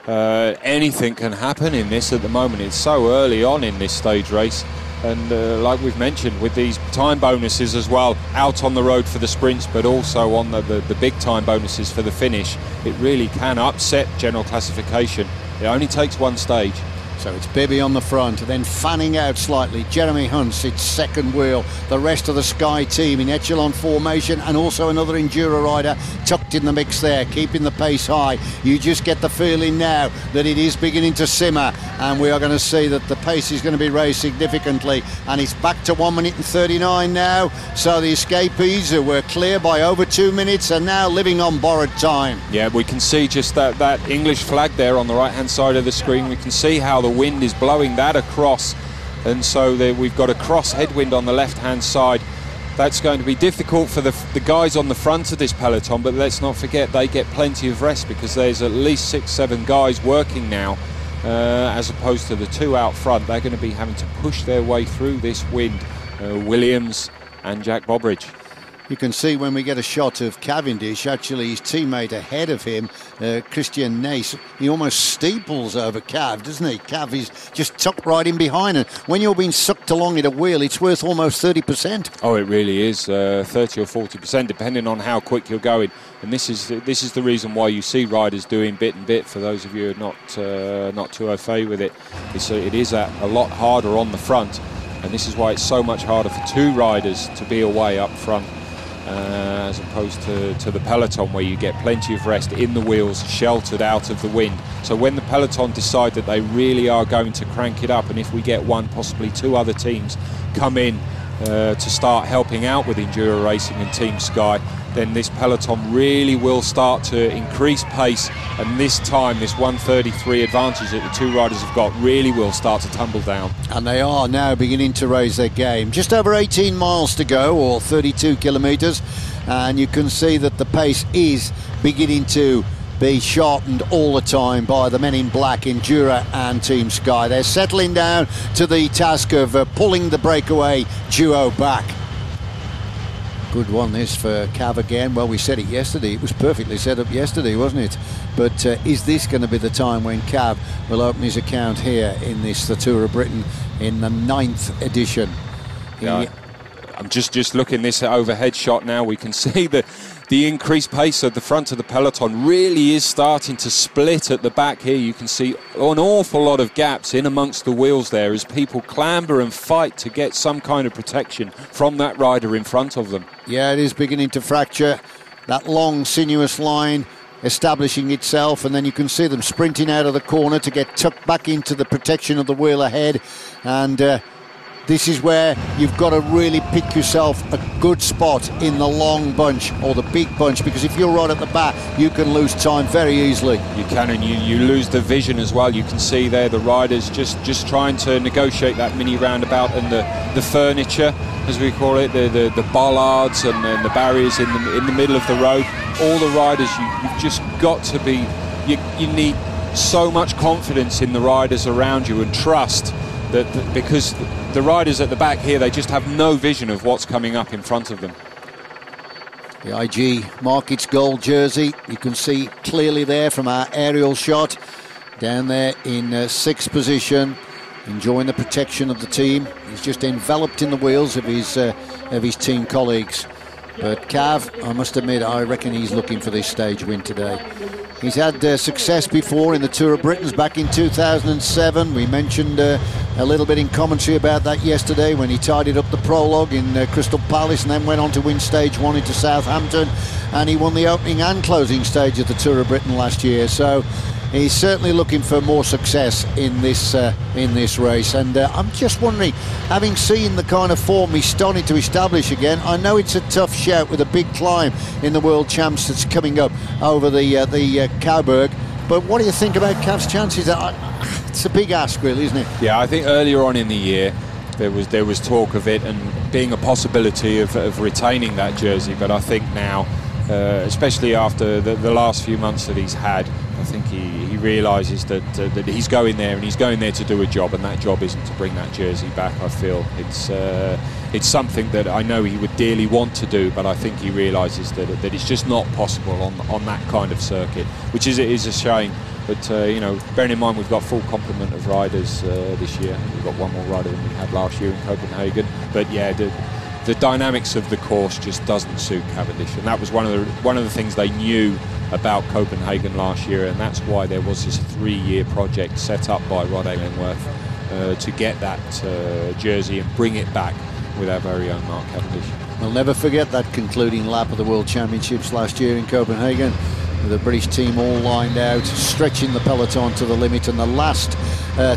anything can happen in this at the moment. It's so early on in this stage race, and like we've mentioned, with these time bonuses as well, out on the road for the sprints, but also on the big time bonuses for the finish, it really can upset general classification. It only takes 1 stage. So it's Bibby on the front, then fanning out slightly. Jeremy Hunt sits second wheel. The rest of the Sky team in echelon formation, and also another Enduro rider tucked in the mix there, keeping the pace high. You just get the feeling now that it is beginning to simmer, and we are going to see that the pace is going to be raised significantly, and it's back to 1 minute and 39 now. So the escapees who were clear by over 2 minutes are now living on borrowed time. Yeah, we can see just that English flag there on the right hand side of the screen. We can see how the wind is blowing that across, and so we've got a cross headwind on the left hand side. That's going to be difficult for the guys on the front of this peloton, but let's not forget they get plenty of rest, because there's at least 6-7 guys working now as opposed to the two out front. They're going to be having to push their way through this wind, Williams and Jack Bobridge. You can see when we get a shot of Cavendish, actually his teammate ahead of him, Christian Nace, he almost steeples over Cav, doesn't he? Cav is just tucked right in behind, and when you're being sucked along in a wheel, it's worth almost 30%. Oh, it really is, 30 or 40%, depending on how quick you're going. And this is the reason why you see riders doing bit and bit. For those of you who are not too au fait with it, it is a lot harder on the front, and this is why it's so much harder for two riders to be away up front. As opposed to the peloton, where you get plenty of rest in the wheels, sheltered out of the wind. So when the peloton decide that they really are going to crank it up, and if we get one, possibly two other teams come in to start helping out with Enduro Racing and Team Sky, then this peloton really will start to increase pace, and this time this 1:33 advantage that the two riders have got really will start to tumble down. And they are now beginning to raise their game. Just over 18 miles to go, or 32 kilometres, and you can see that the pace is beginning to be sharpened all the time by the men in black, Endura and Team Sky. They're settling down to the task of pulling the breakaway duo back. Good one this for Cav again. Well, we said it yesterday. It was perfectly set up yesterday, wasn't it? But is this going to be the time when Cav will open his account here in this, the Tour of Britain, in the 9th edition? Yeah, I'm just looking this overhead shot now. We can see the increased pace of the front of the peloton really is starting to split at the back here. You can see an awful lot of gaps in amongst the wheels there as people clamber and fight to get some kind of protection from that rider in front of them. Yeah, it is beginning to fracture. That long, sinuous line establishing itself, and then you can see them sprinting out of the corner to get tucked back into the protection of the wheel ahead. And this is where you've got to really pick yourself a good spot in the long bunch or the big bunch, because if you're right at the back, you can lose time very easily. You can, and you lose the vision as well. You can see there the riders just trying to negotiate that mini roundabout and the furniture, as we call it, the bollards and the barriers in the middle of the road. All the riders, you've just got to be, you need so much confidence in the riders around you and trust that because the riders at the back here, they just have no vision of what's coming up in front of them. The IG Markets gold jersey, you can see clearly there from our aerial shot, down there in 6th position, enjoying the protection of the team. He's just enveloped in the wheels of his team colleagues. But Cav, I must admit, I reckon he's looking for this stage win today. He's had success before in the Tour of Britain back in 2007. We mentioned a little bit in commentary about that yesterday when he tidied up the prologue in Crystal Palace and then went on to win stage 1 into Southampton, and he won the opening and closing stage of the Tour of Britain last year. So he's certainly looking for more success in this race. And I'm just wondering, having seen the kind of form he's starting to establish again, I know it's a tough shout with a big climb in the World Champs that's coming up over the Cowberg. But what do you think about Cav's chances? It's a big ask, really, isn't it? Yeah, I think earlier on in the year there was talk of it and being a possibility of retaining that jersey. But I think now, especially after the last few months that he's had, I think he realises that he's going there, and he's going there to do a job, and that job isn't to bring that jersey back. I feel it's something that I know he would dearly want to do, but I think he realises that it's just not possible on that kind of circuit, which is a shame. But bearing in mind we've got full complement of riders this year. We've got one more rider than we had last year in Copenhagen. But yeah, the dynamics of the course just doesn't suit Cavendish, and that was one of the things they knew about Copenhagen last year, and that's why there was this 3-year project set up by Rod Illingworth to get that jersey and bring it back with our very own Mark Cavendish. We'll never forget that concluding lap of the World Championships last year in Copenhagen, with the British team all lined out, stretching the peloton to the limit, and the last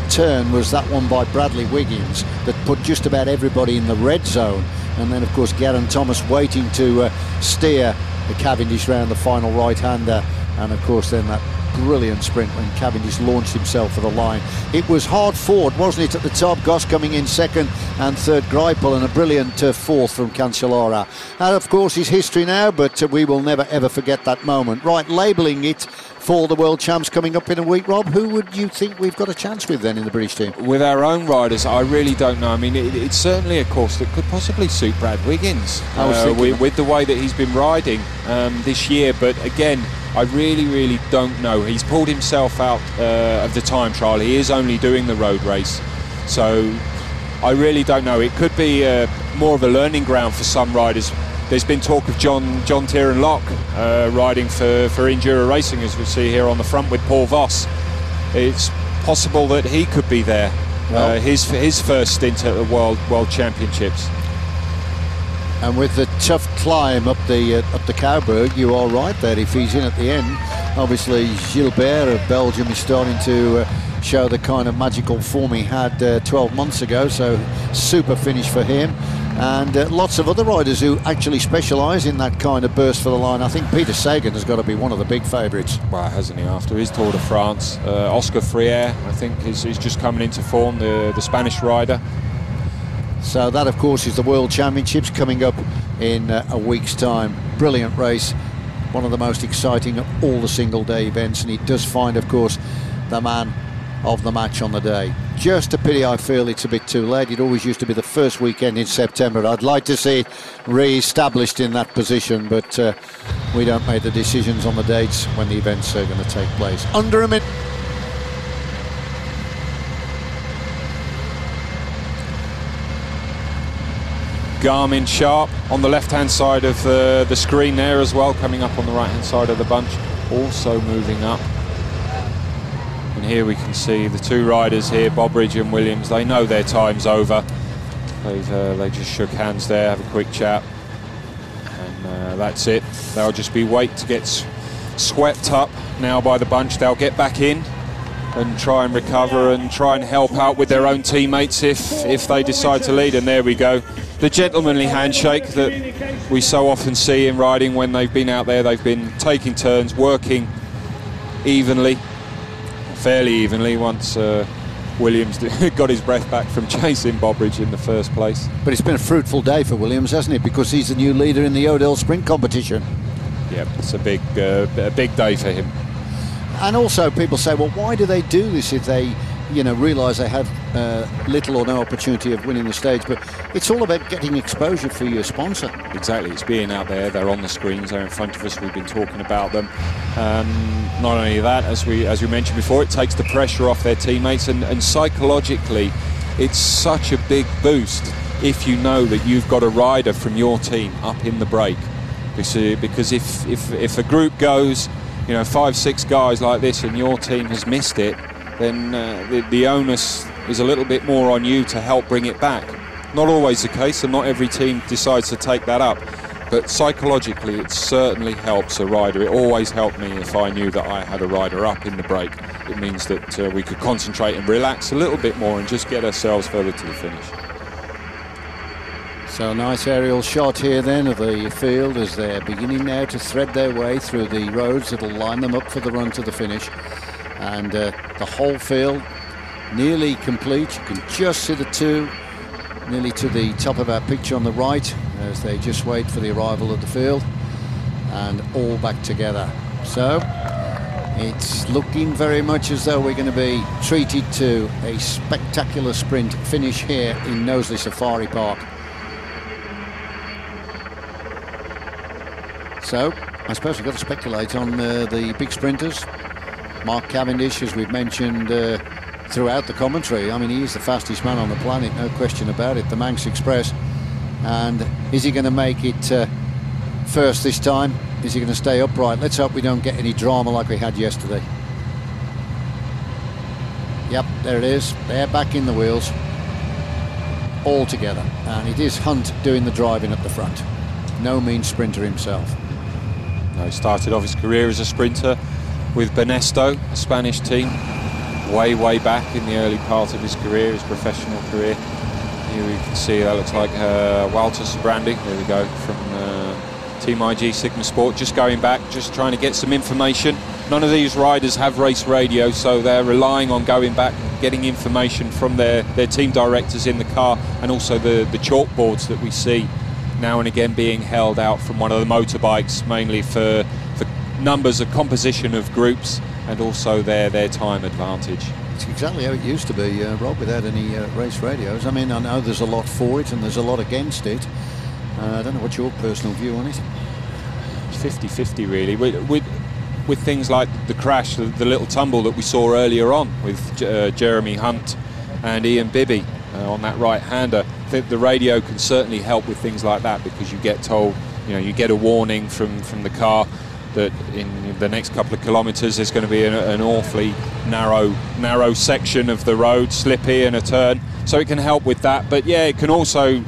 turn was that one by Bradley Wiggins that put just about everybody in the red zone, and then of course Geraint Thomas waiting to steer the Cavendish round the final right-hander, and of course then that brilliant sprint when Cavendish launched himself for the line. It was hard fought, wasn't it, at the top? Goss coming in second and third Greipel, and a brilliant fourth from Cancellara. That of course is history now, but we will never ever forget that moment. Right, labelling it for the world champs coming up in a week, Rob. Who would you think we've got a chance with then in the British team? With our own riders, I really don't know. I mean, it's certainly a course that could possibly suit Brad Wiggins with the way that he's been riding this year. But again, I really don't know. He's pulled himself out of the time trial. He is only doing the road race. So I really don't know. It could be more of a learning ground for some riders. There's been talk of John Tieran Locke riding for Enduro Racing, as we see here on the front with Paul Voss. It's possible that he could be there. Well, his first stint at the World Championships. And with the tough climb up the Cowberg, you are right there. If he's in at the end, obviously Gilbert of Belgium is starting to show the kind of magical form he had 12 months ago. So super finish for him. And lots of other riders who actually specialise in that kind of burst for the line. I think Peter Sagan has got to be one of the big favourites. Well, hasn't he, after his Tour de France? Oscar Freire, I think, is just coming into form, the Spanish rider. So that, of course, is the World Championships coming up in a week's time. Brilliant race, one of the most exciting of all the single-day events, and he does find, of course, the man of the match on the day. Just a pity, I feel it's a bit too late. It always used to be the first weekend in September. I'd like to see it re-established in that position, but we don't make the decisions on the dates when the events are going to take place. Under a minute. Garmin Sharp on the left-hand side of the screen there as well, coming up on the right-hand side of the bunch, also moving up. And here we can see the two riders here, Bobridge and Williams. They know their time's over. They just shook hands there, have a quick chat, and that's it. They'll just be wait to get swept up now by the bunch. They'll get back in and try and recover and try and help out with their own teammates if they decide to lead. And there we go. The gentlemanly handshake that we so often see in riding when they've been out there. They've been taking turns, working fairly evenly once Williams got his breath back from chasing Bobridge in the first place. But it's been a fruitful day for Williams, hasn't it? Because he's the new leader in the Odell Sprint competition. Yeah, it's a big day for him. And also people say, well, why do they do this if they realise they have little or no opportunity of winning the stage? But it's all about getting exposure for your sponsor. Exactly, it's being out there. They're on the screens, they're in front of us. We've been talking about them. Not only that, as we mentioned before, it takes the pressure off their teammates, and psychologically it's such a big boost if you know that you've got a rider from your team up in the break, because if a group goes 5-6 guys like this and your team has missed it, then the onus is a little bit more on you to help bring it back. Not always the case, and not every team decides to take that up, but psychologically it certainly helps a rider. It always helped me if I knew that I had a rider up in the break. It means that we could concentrate and relax a little bit more and just get ourselves further to the finish. So a nice aerial shot here then of the field as they're beginning now to thread their way through the roads that'll line them up for the run to the finish. And the whole field nearly complete. You can just see the two nearly to the top of our picture on the right as they just wait for the arrival of the field, and all back together. So it's looking very much as though we're going to be treated to a spectacular sprint finish here in Knowsley Safari Park. So I suppose we've got to speculate on the big sprinters. Mark Cavendish, as we've mentioned throughout the commentary, I mean, he is the fastest man on the planet, no question about it, the Manx Express. And is he going to make it first this time? Is he going to stay upright? Let's hope we don't get any drama like we had yesterday. Yep, there it is. They're back in the wheels all together. And it is Hunt doing the driving at the front. No mean sprinter himself. No, he started off his career as a sprinter with Banesto, a Spanish team, way back in the early part of his career, his professional career. Here we can see that looks like Walter Sabrandi. There we go, from Team IG Sigma Sport, just going back, just trying to get some information. None of these riders have race radio, so they're relying on going back and getting information from their team directors in the car, and also the chalkboards that we see now and again being held out from one of the motorbikes, mainly for numbers, a composition of groups, and also their time advantage. It's exactly how it used to be, Rob, without any race radios. I mean, I know there's a lot for it and there's a lot against it. I don't know what's your personal view on it. It's 50-50 really. With things like the crash, the little tumble that we saw earlier on with Jeremy Hunt and Ian Bibby on that right-hander. I think the radio can certainly help with things like that, because you get told, you get a warning from the car that in the next couple of kilometres there's going to be an awfully narrow section of the road, slippy and a turn, so it can help with that. But yeah, it can also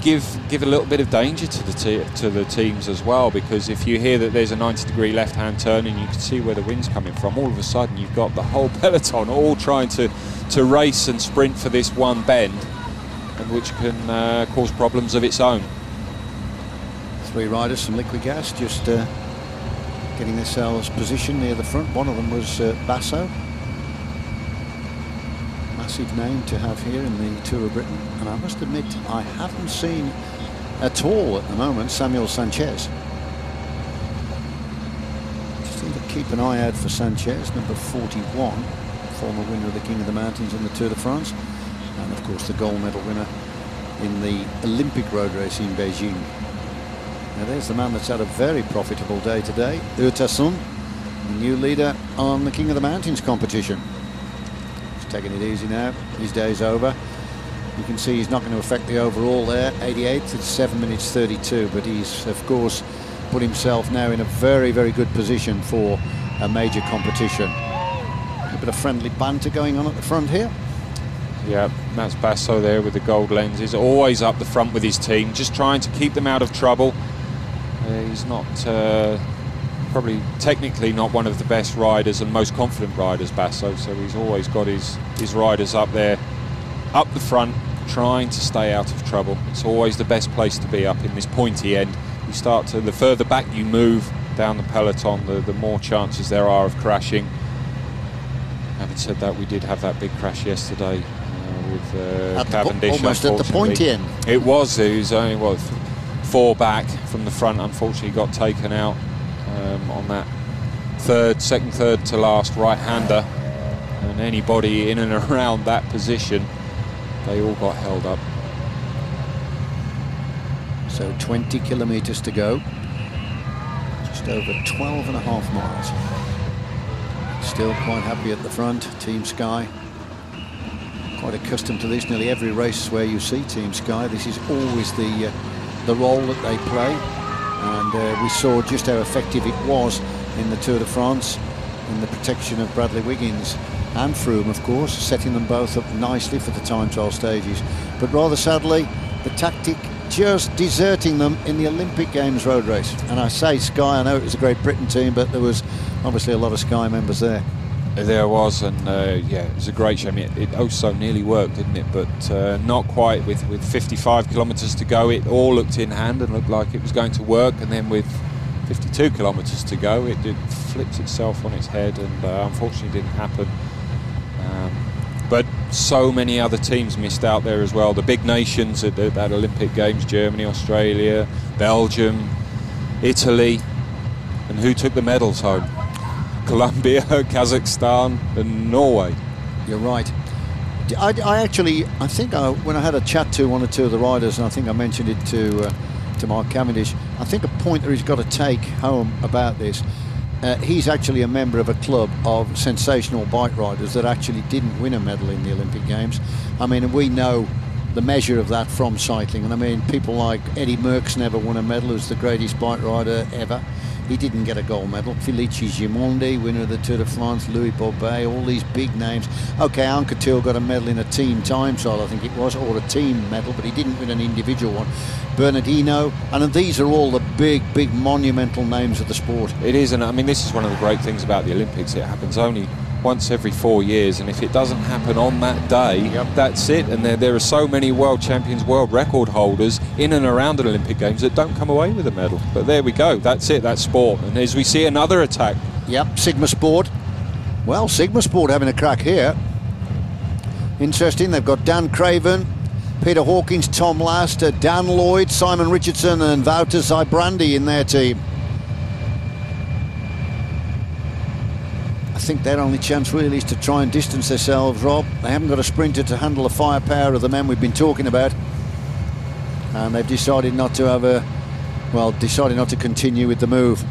give a little bit of danger to the teams as well, because if you hear that there's a 90-degree left-hand turn and you can see where the wind's coming from, all of a sudden you've got the whole peloton all trying to race and sprint for this one bend, and which can cause problems of its own. 3 riders from Liquid Gas just getting themselves positioned near the front. One of them was Basso. Massive name to have here in the Tour of Britain, and I must admit I haven't seen at all at the moment Samuel Sanchez. Just need to keep an eye out for Sanchez, number 41, former winner of the King of the Mountains in the Tour de France, and of course the gold medal winner in the Olympic road race in Beijing. Now there's the man that's had a very profitable day today, Urtasun, the new leader on the King of the Mountains competition. Taking it easy now, his day's over. You can see he's not going to affect the overall there, 88th at 7 minutes 32, but he's of course put himself now in a very, very good position for a major competition. A bit of friendly banter going on at the front here. Yeah, Mats Basso there with the gold lenses, always up the front with his team, just trying to keep them out of trouble. He's not probably technically not one of the best riders and most confident riders, Basso, so he's always got his riders up there, up the front, trying to stay out of trouble. It's always the best place to be, up in this pointy end. You start to, the further back you move down the peloton, the more chances there are of crashing. Having said that, we did have that big crash yesterday with Cavendish. Almost at the pointy end. It was only 4 back from the front, unfortunately got taken out on that second third to last right-hander, and anybody in and around that position, they all got held up. So 20 kilometres to go, just over 12.5 miles. Still quite happy at the front, Team Sky. Quite accustomed to this, nearly every race where you see Team Sky, this is always the role that they play. And we saw just how effective it was in the Tour de France in the protection of Bradley Wiggins and Froome, of course, setting them both up nicely for the time trial stages. But rather sadly, the tactic just deserting them in the Olympic Games road race. And I say Sky, I know it was a Great Britain team, but there was obviously a lot of Sky members there. There was, and yeah, it was a great show. I mean, it also nearly worked, didn't it? But not quite. With 55 kilometres to go, it all looked in hand and looked like it was going to work. And then with 52 kilometres to go, it flipped itself on its head, and unfortunately didn't happen. But so many other teams missed out there as well. The big nations at that Olympic Games: Germany, Australia, Belgium, Italy, and who took the medals home? Colombia, Kazakhstan and Norway. You're right. I think when I had a chat to one or two of the riders, and I think I mentioned it to Mark Cavendish, I think a point that he's got to take home about this, he's actually a member of a club of sensational bike riders that actually didn't win a medal in the Olympic Games. I mean, and we know the measure of that from cycling, and I mean, people like Eddie Merckx never won a medal, who's the greatest bike rider ever. He didn't get a gold medal. Felice Gimondi, winner of the Tour de France, Louis Bobet, all these big names. Okay, Anquetil got a medal in a team time trial, I think it was, or a team medal, but he didn't win an individual one. Bernardino, and these are all the big monumental names of the sport. It is, and I mean, this is one of the great things about the Olympics. It happens only once every 4 years, and if it doesn't happen on that day, that's it. And there are so many world champions, world record holders in and around the Olympic Games that don't come away with a medal. But there we go, that's it, that's sport. And as we see another attack. Yep, Sigma Sport. Well, Sigma Sport having a crack here. Interesting, they've got Dan Craven, Peter Hawkins, Tom Last, Dan Lloyd, Simon Richardson and Wouter Zybrandi in their team. think their only chance really is to try and distance themselves, Rob. They haven't got a sprinter to handle the firepower of the men we've been talking about, and they've decided not to have a, well, decided not to continue with the move.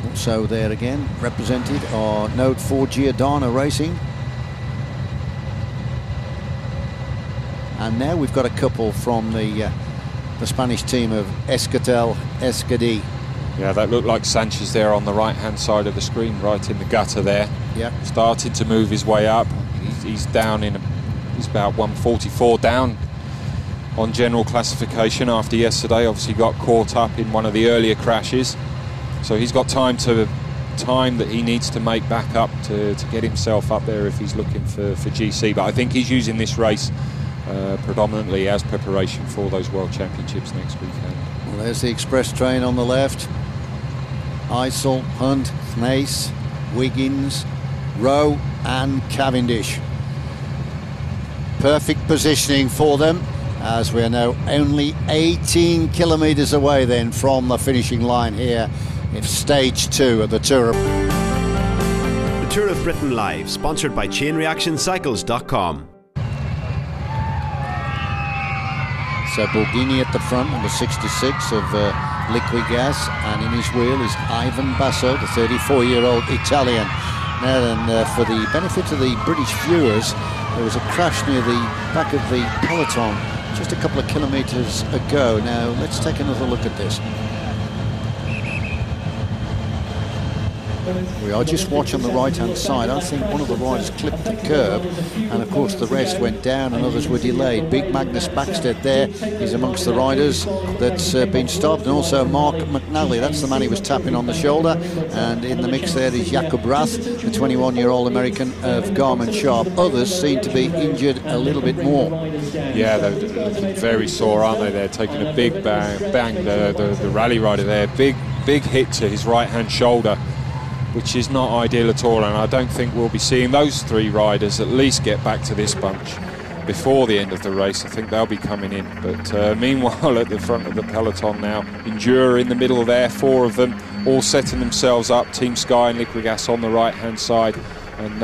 Also there again, represented are Note 4 Giordano Racing. And now we've got a couple from the Spanish team of Euskaltel Euskadi. Yeah, that looked like Sanchez there on the right-hand side of the screen, right in the gutter there. Yeah. Started to move his way up. He's down in, he's about 144 down on general classification after yesterday. Obviously got caught up in one of the earlier crashes. So he's got time that he needs to make back up to get himself up there if he's looking for GC. But I think he's using this race predominantly as preparation for those World Championships next weekend. Well, there's the express train on the left. Eisel, Hunt, Thnace, Wiggins, Rowe and Cavendish. Perfect positioning for them, as we are now only 18 kilometres away then from the finishing line here in stage 2 of the Tour of... The Tour of Britain Live, sponsored by ChainReactionCycles.com. So Borghini at the front, number 66 of Liquigas, and in his wheel is Ivan Basso, the 34-year-old Italian. Now then, for the benefit of the British viewers, there was a crash near the back of the peloton just a couple of kilometres ago. Now let's take another look at this. We are just watching on the right-hand side. I think one of the riders clipped the curb, and of course the rest went down and others were delayed. Big Magnus Backstedt there is amongst the riders that's been stopped, and also Mark McNally. That's the man he was tapping on the shoulder, and in the mix there is Jakob Rath, the 21-year-old American of Garmin Sharp. Others seem to be injured a little bit more. Yeah, they're looking very sore, aren't they? They're taking a big bang. The rally rider there, big hit to his right-hand shoulder, which is not ideal at all, and I don't think we'll be seeing those 3 riders at least get back to this bunch before the end of the race. I think they'll be coming in, but meanwhile at the front of the peloton now, Endura in the middle there, 4 of them all setting themselves up, Team Sky and Liquigas on the right-hand side. And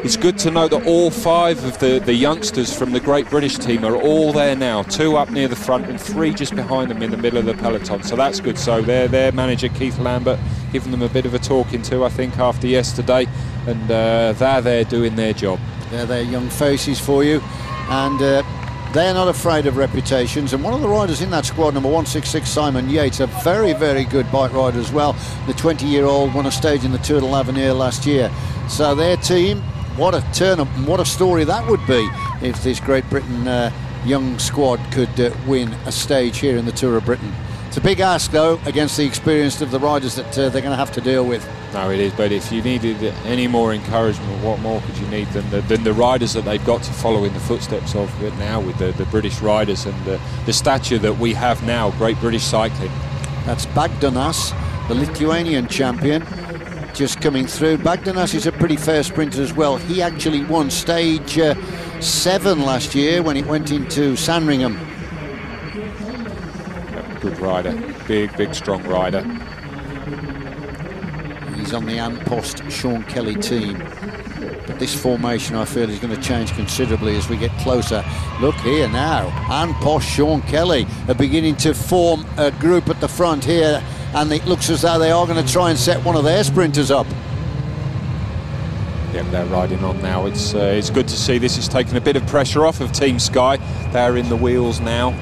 it's good to note that all 5 of the youngsters from the Great British team are all there now, 2 up near the front and 3 just behind them in the middle of the peloton, so that's good. So their manager Keith Lambert giving them a bit of a talking to, I think, after yesterday, and they're there doing their job. They're young faces for you, and they're not afraid of reputations. And one of the riders in that squad, number 166, Simon Yates, a very, very good bike rider as well. The 20-year-old won a stage in the Tour de l'Avenir last year. So their team, what a turn-up and what a story that would be if this Great Britain young squad could win a stage here in the Tour of Britain. It's a big ask, though, against the experience of the riders that they're going to have to deal with. No, it is, but if you needed any more encouragement, what more could you need than the riders that they've got to follow in the footsteps of now, with the British riders and the stature that we have now, Great British cycling. That's Bagdonas, the Lithuanian champion, just coming through. Bagdonas is a pretty fair sprinter as well. He actually won stage 7 last year when it went into Sandringham. Good rider, big strong rider. He's on the An Post Sean Kelly team, but this formation I feel is going to change considerably as we get closer. Look here now, An Post, Sean Kelly are beginning to form a group at the front here, and it looks as though they are going to try and set one of their sprinters up. Yeah, they're riding on now. It's good to see. This is taking a bit of pressure off of Team Sky. They're in the wheels now.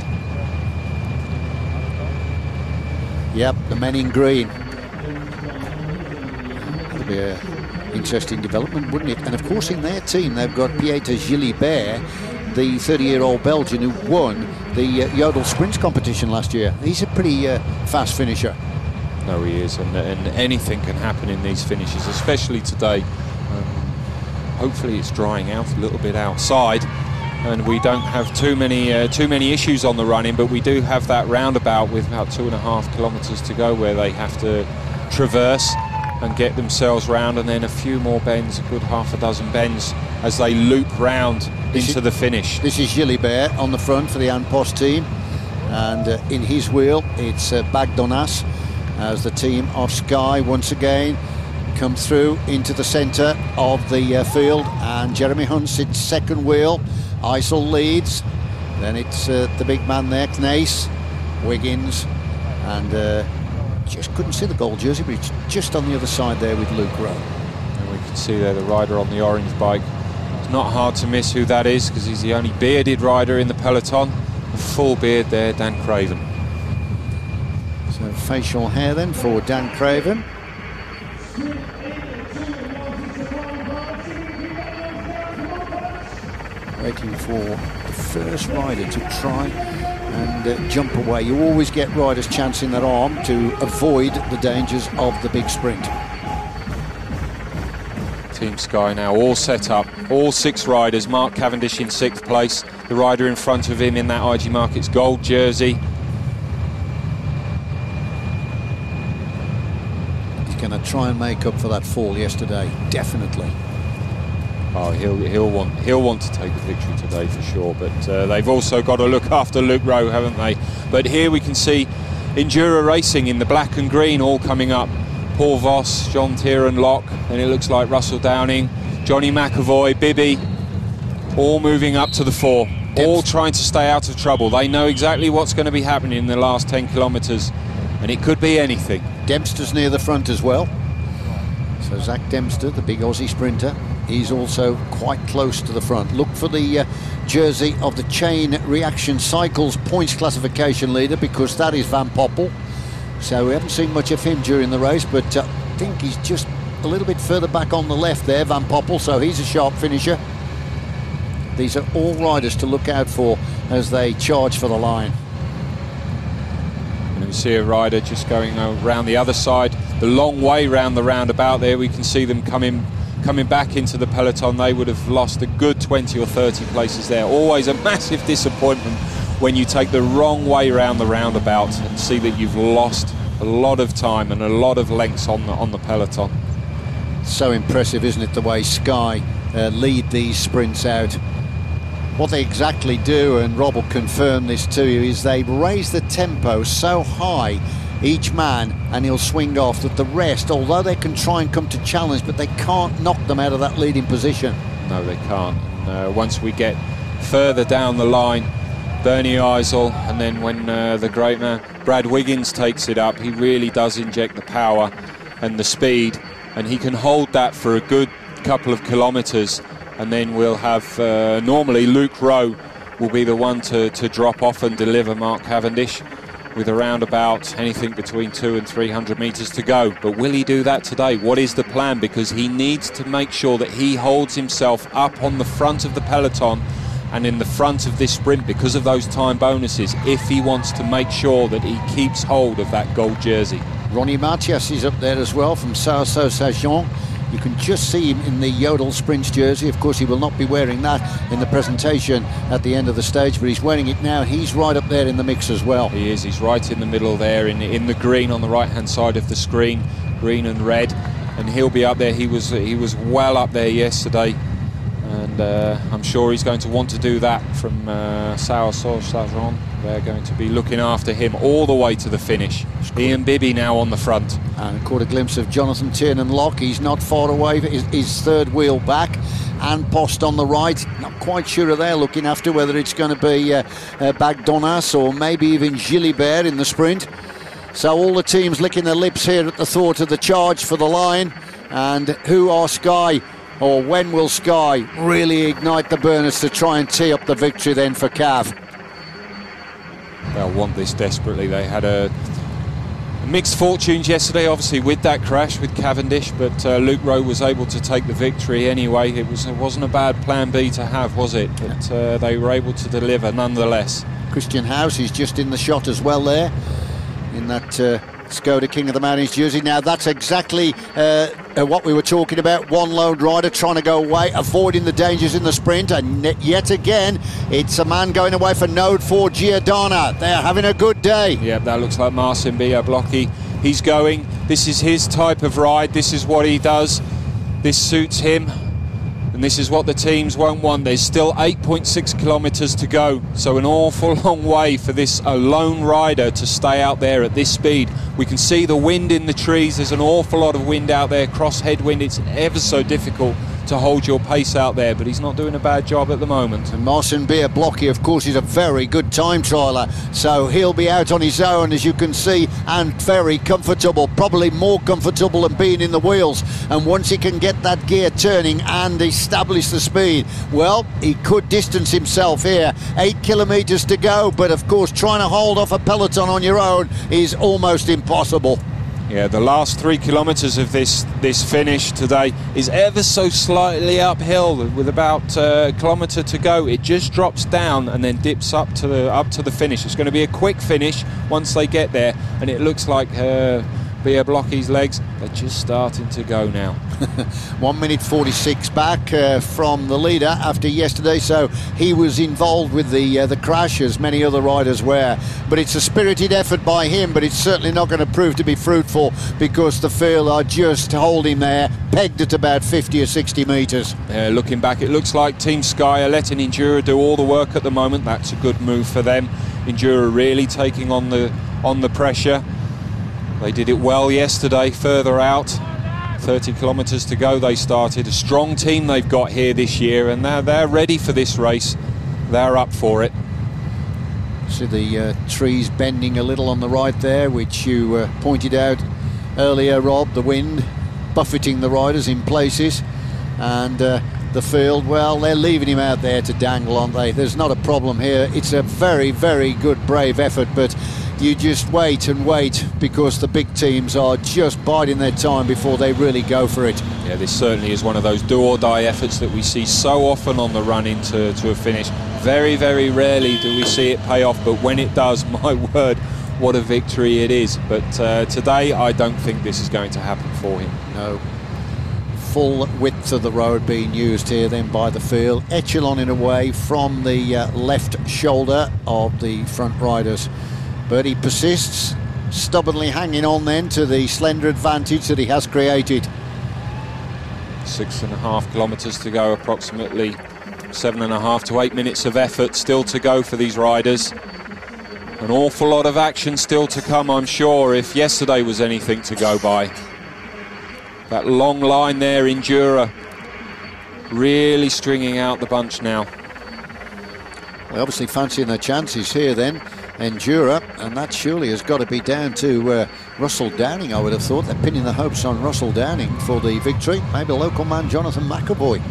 Yep, the men in green. That'd be an interesting development, wouldn't it? And of course in their team they've got Pieter Gilibert, the 30-year-old Belgian who won the Yodel Sprints competition last year. He's a pretty fast finisher. No, he is, and anything can happen in these finishes, especially today. Hopefully it's drying out a little bit outside, and we don't have too many issues on the run-in, but we do have that roundabout with about 2.5 kilometres to go where they have to traverse and get themselves round, and then a few more bends, a good half a dozen bends as they loop round into the finish. This is Gilibert on the front for the An Post team, and in his wheel it's Bagdonas, as the team of Sky once again come through into the centre of the field, and Jeremy Hunt sits second wheel. Eisel leads, then it's the big man there, Kneis, Wiggins, and just couldn't see the gold jersey, but it's just on the other side there with Luke Rowe. And we can see there the rider on the orange bike. It's not hard to miss who that is, because he's the only bearded rider in the peloton. A full beard there, Dan Craven. So facial hair then for Dan Craven. Waiting for the first rider to try and jump away. You always get riders chancing their arm to avoid the dangers of the big sprint. Team Sky now all set up, all 6 riders. Mark Cavendish in 6th place, the rider in front of him in that IG Markets gold jersey. He's going to try and make up for that fall yesterday, definitely. Oh, he'll want to take the victory today for sure, but they've also got to look after Luke Rowe, haven't they? But here we can see Enduro Racing in the black and green all coming up. Paul Voss, John Tieran Locke, and it looks like Russell Downing, Johnny McAvoy, Bibby, all moving up to the fore, all trying to stay out of trouble. They know exactly what's going to be happening in the last 10 kilometres, and it could be anything. Dempster's near the front as well. So Zach Dempster, the big Aussie sprinter, he's also quite close to the front. Look for the jersey of the Chain Reaction Cycles points classification leader, because that is Van Poppel. So we haven't seen much of him during the race, but I think he's just a little bit further back on the left there, Van Poppel, so he's a sharp finisher. These are all riders to look out for as they charge for the line. And we see a rider just going around the other side, the long way round the roundabout there. We can see them coming back into the peloton. They would have lost a good 20 or 30 places there. Always a massive disappointment when you take the wrong way round the roundabout and see that you've lost a lot of time and a lot of lengths on the peloton. So impressive, isn't it, the way Sky lead these sprints out. What they exactly do, and Rob will confirm this to you, is they raise the tempo so high, each man, and he'll swing off, that the rest, although they can try and come to challenge, but they can't knock them out of that leading position. No, they can't. And once we get further down the line, Bernie Eisel, and then when the great man Brad Wiggins takes it up, he really does inject the power and the speed, and he can hold that for a good couple of kilometres, and then we'll have normally Luke Rowe will be the one to drop off and deliver Mark Cavendish with around about anything between 200 and 300 metres to go. But will he do that today? What is the plan? Because he needs to make sure that he holds himself up on the front of the peloton and in the front of this sprint because of those time bonuses, if he wants to make sure that he keeps hold of that gold jersey. Ronnie Matias is up there as well from Sarceau-Saint-Jean. You can just see him in the Yodel Sprints jersey. Of course, he will not be wearing that in the presentation at the end of the stage, but he's wearing it now. He's right up there in the mix as well. He is. He's right in the middle there in the green on the right-hand side of the screen, green and red, and he'll be up there. He was well up there yesterday, and I'm sure he's going to want to do that from Sarceau-Saint-Jean. They're going to be looking after him all the way to the finish. Ian Bibby now on the front. And caught a glimpse of Jonathan Tiernan Locke. He's not far away, his third wheel back. And Post on the right. Not quite sure of they're looking after whether it's going to be Bagdonas or maybe even Gilibert in the sprint. So all the teams licking their lips here at the thought of the charge for the line. And who are Sky, or when will Sky really ignite the burners to try and tee up the victory then for Cav? They'll want this desperately. They had a mixed fortunes yesterday, obviously, with that crash with Cavendish, but Luke Rowe was able to take the victory anyway. It wasn't a bad plan B to have, was it? But they were able to deliver nonetheless. Christian House is just in the shot as well there, in that Skoda King of the Mountains jersey. Now that's exactly what we were talking about. One lone rider trying to go away, avoiding the dangers in the sprint, and yet again it's a man going away for Node 4 Giordana. They're having a good day. Yeah, that looks like Marcin Biablocki. He's going. This is his type of ride. This is what he does. This suits him. And this is what the teams won't want. There's still 8.6 kilometres to go, so an awful long way for this lone rider to stay out there at this speed. We can see the wind in the trees. There's an awful lot of wind out there, cross headwind. It's ever so difficult to hold your pace out there, but he's not doing a bad job at the moment. And Marcin Białobłocki, of course, is a very good time trialer, so he'll be out on his own, as you can see, and very comfortable, probably more comfortable than being in the wheels. And once he can get that gear turning and establish the speed, well, he could distance himself here. 8 kilometres to go, but of course trying to hold off a peloton on your own is almost impossible. Yeah, the last 3 kilometres of this finish today is ever so slightly uphill. With about a kilometre to go, it just drops down and then dips up to the finish. It's going to be a quick finish once they get there, and it looks like Białobłocki's legs are just starting to go now. 1 minute 46 back from the leader after yesterday, so he was involved with the crash, as many other riders were. But it's a spirited effort by him, but it's certainly not going to prove to be fruitful, because the field are just holding there, pegged at about 50 or 60 metres. Looking back, it looks like Team Sky are letting Endura do all the work at the moment. That's a good move for them. Endura really taking on the pressure. They did it well yesterday, further out. 30 kilometres to go they started. A strong team they've got here this year, and they're ready for this race. They're up for it. See the trees bending a little on the right there, which you pointed out earlier, Rob. The wind buffeting the riders in places, and the field, well, they're leaving him out there to dangle, aren't they? There's not a problem here. It's a very, very good, brave effort, but you just wait and wait, because the big teams are just biding their time before they really go for it. Yeah, this certainly is one of those do-or-die efforts that we see so often on the run into a finish. Very, very rarely do we see it pay off, but when it does, my word, what a victory it is. But today, I don't think this is going to happen for him. No. Full width of the road being used here then by the field, echeloning away from the left shoulder of the front riders. But he persists, stubbornly hanging on then to the slender advantage that he has created. 6.5 kilometres to go, approximately 7.5 to 8 minutes of effort still to go for these riders. An awful lot of action still to come, I'm sure, if yesterday was anything to go by. That long line there, Endura, really stringing out the bunch now. Well, obviously fancying their chances here then, Endura, and that surely has got to be down to Russell Downing, I would have thought. They're pinning their hopes on Russell Downing for the victory. Maybe local man Jonathan McAvoy.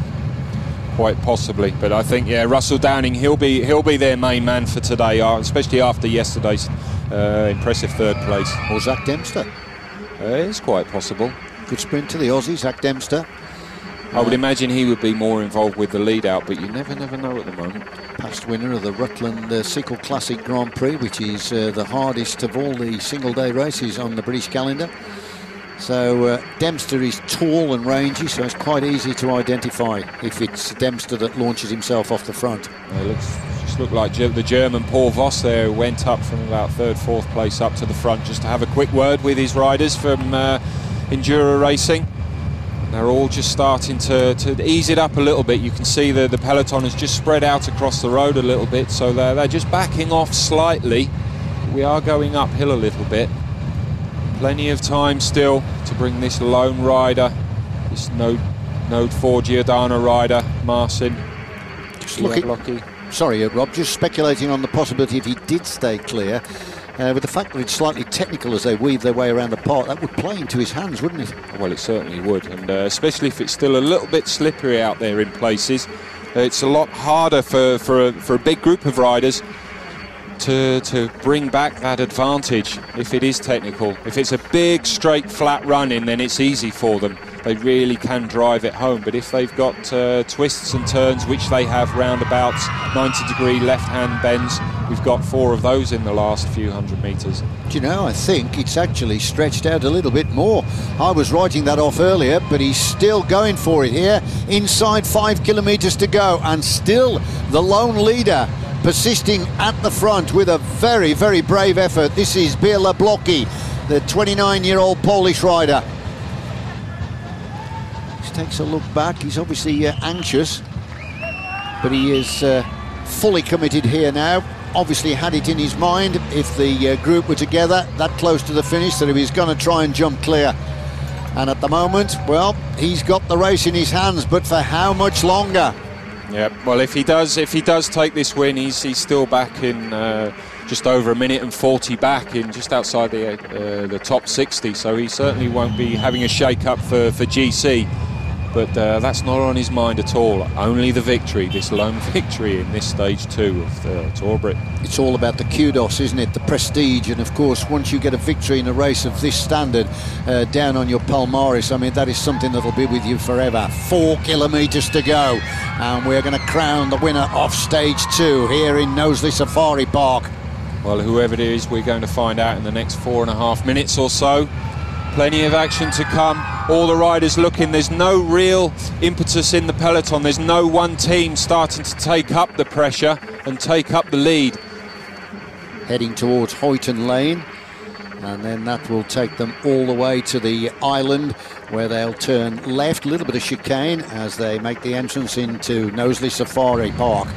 Quite possibly, but I think, yeah, Russell Downing, he'll be their main man for today, especially after yesterday's impressive third place. Or Zach Dempster. It's quite possible. Good sprint to the Aussie, Zach Dempster. I would imagine he would be more involved with the lead out, but you never know at the moment. Past winner of the Rutland Sequel Classic Grand Prix, which is the hardest of all the single-day races on the British calendar. So Dempster is tall and rangy, so it's quite easy to identify if it's Dempster that launches himself off the front. It just looked like the German Paul Voss there, who went up from about third, fourth place up to the front just to have a quick word with his riders from Endura Racing. They're all just starting to ease it up a little bit. You can see the peloton has just spread out across the road a little bit, so they're just backing off slightly. We are going uphill a little bit. Plenty of time still to bring this lone rider, this Node 4 Giordano rider, Marcin Białobłocki. Sorry, Rob, just speculating on the possibility if he did stay clear. With the fact that it's slightly technical as they weave their way around the park, that would play into his hands, wouldn't it? Well, it certainly would, and especially if it's still a little bit slippery out there in places. It's a lot harder for a big group of riders to bring back that advantage if it is technical. If it's a big, straight, flat run in, then it's easy for them. They really can drive it home. But if they've got twists and turns, which they have roundabouts, 90-degree left-hand bends, we've got 4 of those in the last few hundred metres. Do you know, I think it's actually stretched out a little bit more. I was writing that off earlier, but he's still going for it here. Inside 5 kilometres to go, and still the lone leader persisting at the front with a very, very brave effort. This is Białobłocki, the 29-year-old Polish rider. takes a look back. He's obviously anxious, but he is fully committed here now. Obviously had it in his mind, if the group were together that close to the finish, that he was going to try and jump clear. And at the moment, well, he's got the race in his hands, but for how much longer? Yeah, well, if he does take this win, he's still back in just over a minute and 40 back, in just outside the top 60. So he certainly won't be having a shake-up for GC. But that's not on his mind at all. Only the victory, this lone victory in this stage 2 of the Tour of Britain. It's all about the kudos, isn't it? The prestige. And of course, once you get a victory in a race of this standard down on your Palmares, I mean, that is something that'll be with you forever. 4 kilometres to go. And we're going to crown the winner of stage 2 here in Knowsley Safari Park. Well, whoever it is, we're going to find out in the next 4.5 minutes or so. Plenty of action to come. All the riders looking. There's no real impetus in the peloton. There's no one team starting to take up the pressure and take up the lead. Heading towards Hoyton Lane, and then that will take them all the way to the island, where they'll turn left. A little bit of chicane as they make the entrance into Knowsley Safari Park.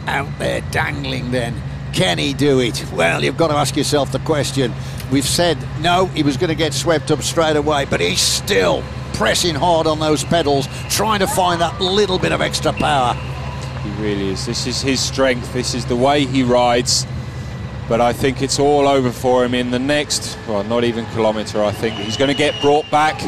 Out there dangling then. Can he do it? Well, you've got to ask yourself the question. We've said no, he was going to get swept up straight away, but he's still pressing hard on those pedals, trying to find that little bit of extra power. He really is. This is his strength. This is the way he rides. But I think it's all over for him in the next, well, not even kilometre. I think he's going to get brought back.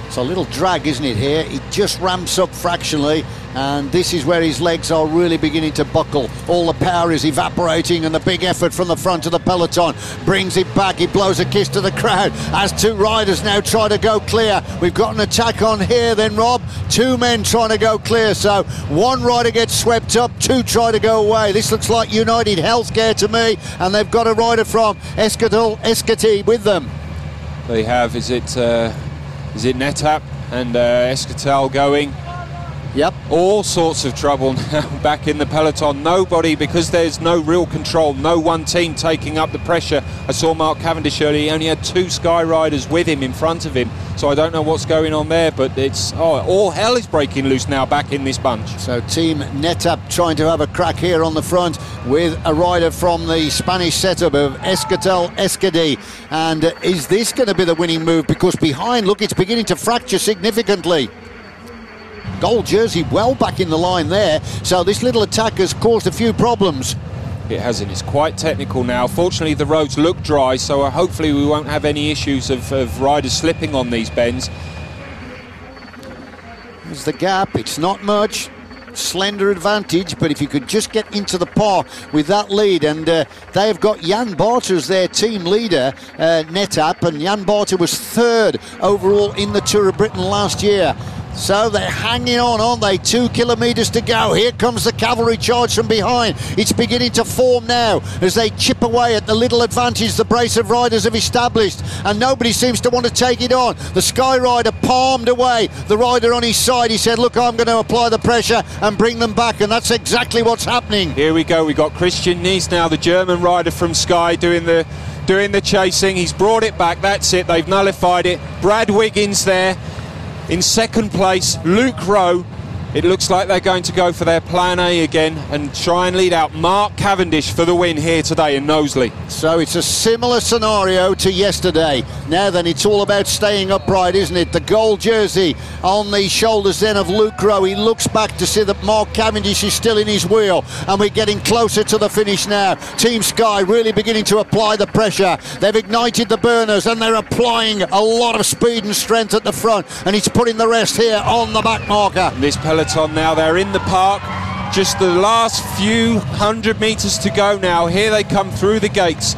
It's a little drag, isn't it, here? He just ramps up fractionally, and this is where his legs are really beginning to buckle. All the power is evaporating, and the big effort from the front of the peloton brings it back. He blows a kiss to the crowd as 2 riders now try to go clear. We've got an attack on here then, Rob. 2 men trying to go clear, so 1 rider gets swept up, 2 try to go away. This looks like United Healthcare to me, and they've got a rider from Escatell with them. They have. Is it Netap and Escatell going? Yep. All sorts of trouble now back in the peloton. Nobody, because there's no real control, no one team taking up the pressure. I saw Mark Cavendish earlier. He only had 2 Sky riders with him in front of him, so I don't know what's going on there, but it's all hell is breaking loose now back in this bunch. So Team Netap trying to have a crack here on the front with a rider from the Spanish setup of Escatell Escadi. And is this going to be the winning move? Because behind, look, it's beginning to fracture significantly. Gold jersey well back in the line there, so this little attack has caused a few problems. It hasn't. It's quite technical now. Fortunately, the roads look dry, so hopefully we won't have any issues of riders slipping on these bends. There's the gap. It's not much. Slender advantage, but if you could just get into the par with that lead, and they've got Jan Barter as their team leader, Netap, and Jan Barter was 3rd overall in the Tour of Britain last year. So they're hanging on, aren't they? 2 kilometres to go. Here comes the cavalry charge from behind. It's beginning to form now as they chip away at the little advantage the brace of riders have established, and nobody seems to want to take it on. The Sky rider palmed away the rider on his side. He said, look, I'm going to apply the pressure and bring them back, and that's exactly what's happening. Here we go. We've got Christian Nies now, the German rider from Sky, doing the chasing. He's brought it back. That's it. They've nullified it. Brad Wiggins there in 2nd place. Luke Rowe. It looks like they're going to go for their plan A again and try and lead out Mark Cavendish for the win here today in Knowsley. So it's a similar scenario to yesterday. Now then, it's all about staying upright, isn't it? The gold jersey on the shoulders then of Luke Rowe. He looks back to see that Mark Cavendish is still in his wheel, and we're getting closer to the finish now. Team Sky really beginning to apply the pressure. They've ignited the burners, and they're applying a lot of speed and strength at the front, and it's putting the rest here on the back marker. This peloton now, they're in the park. Just the last few 100 metres to go now. Here they come through the gates.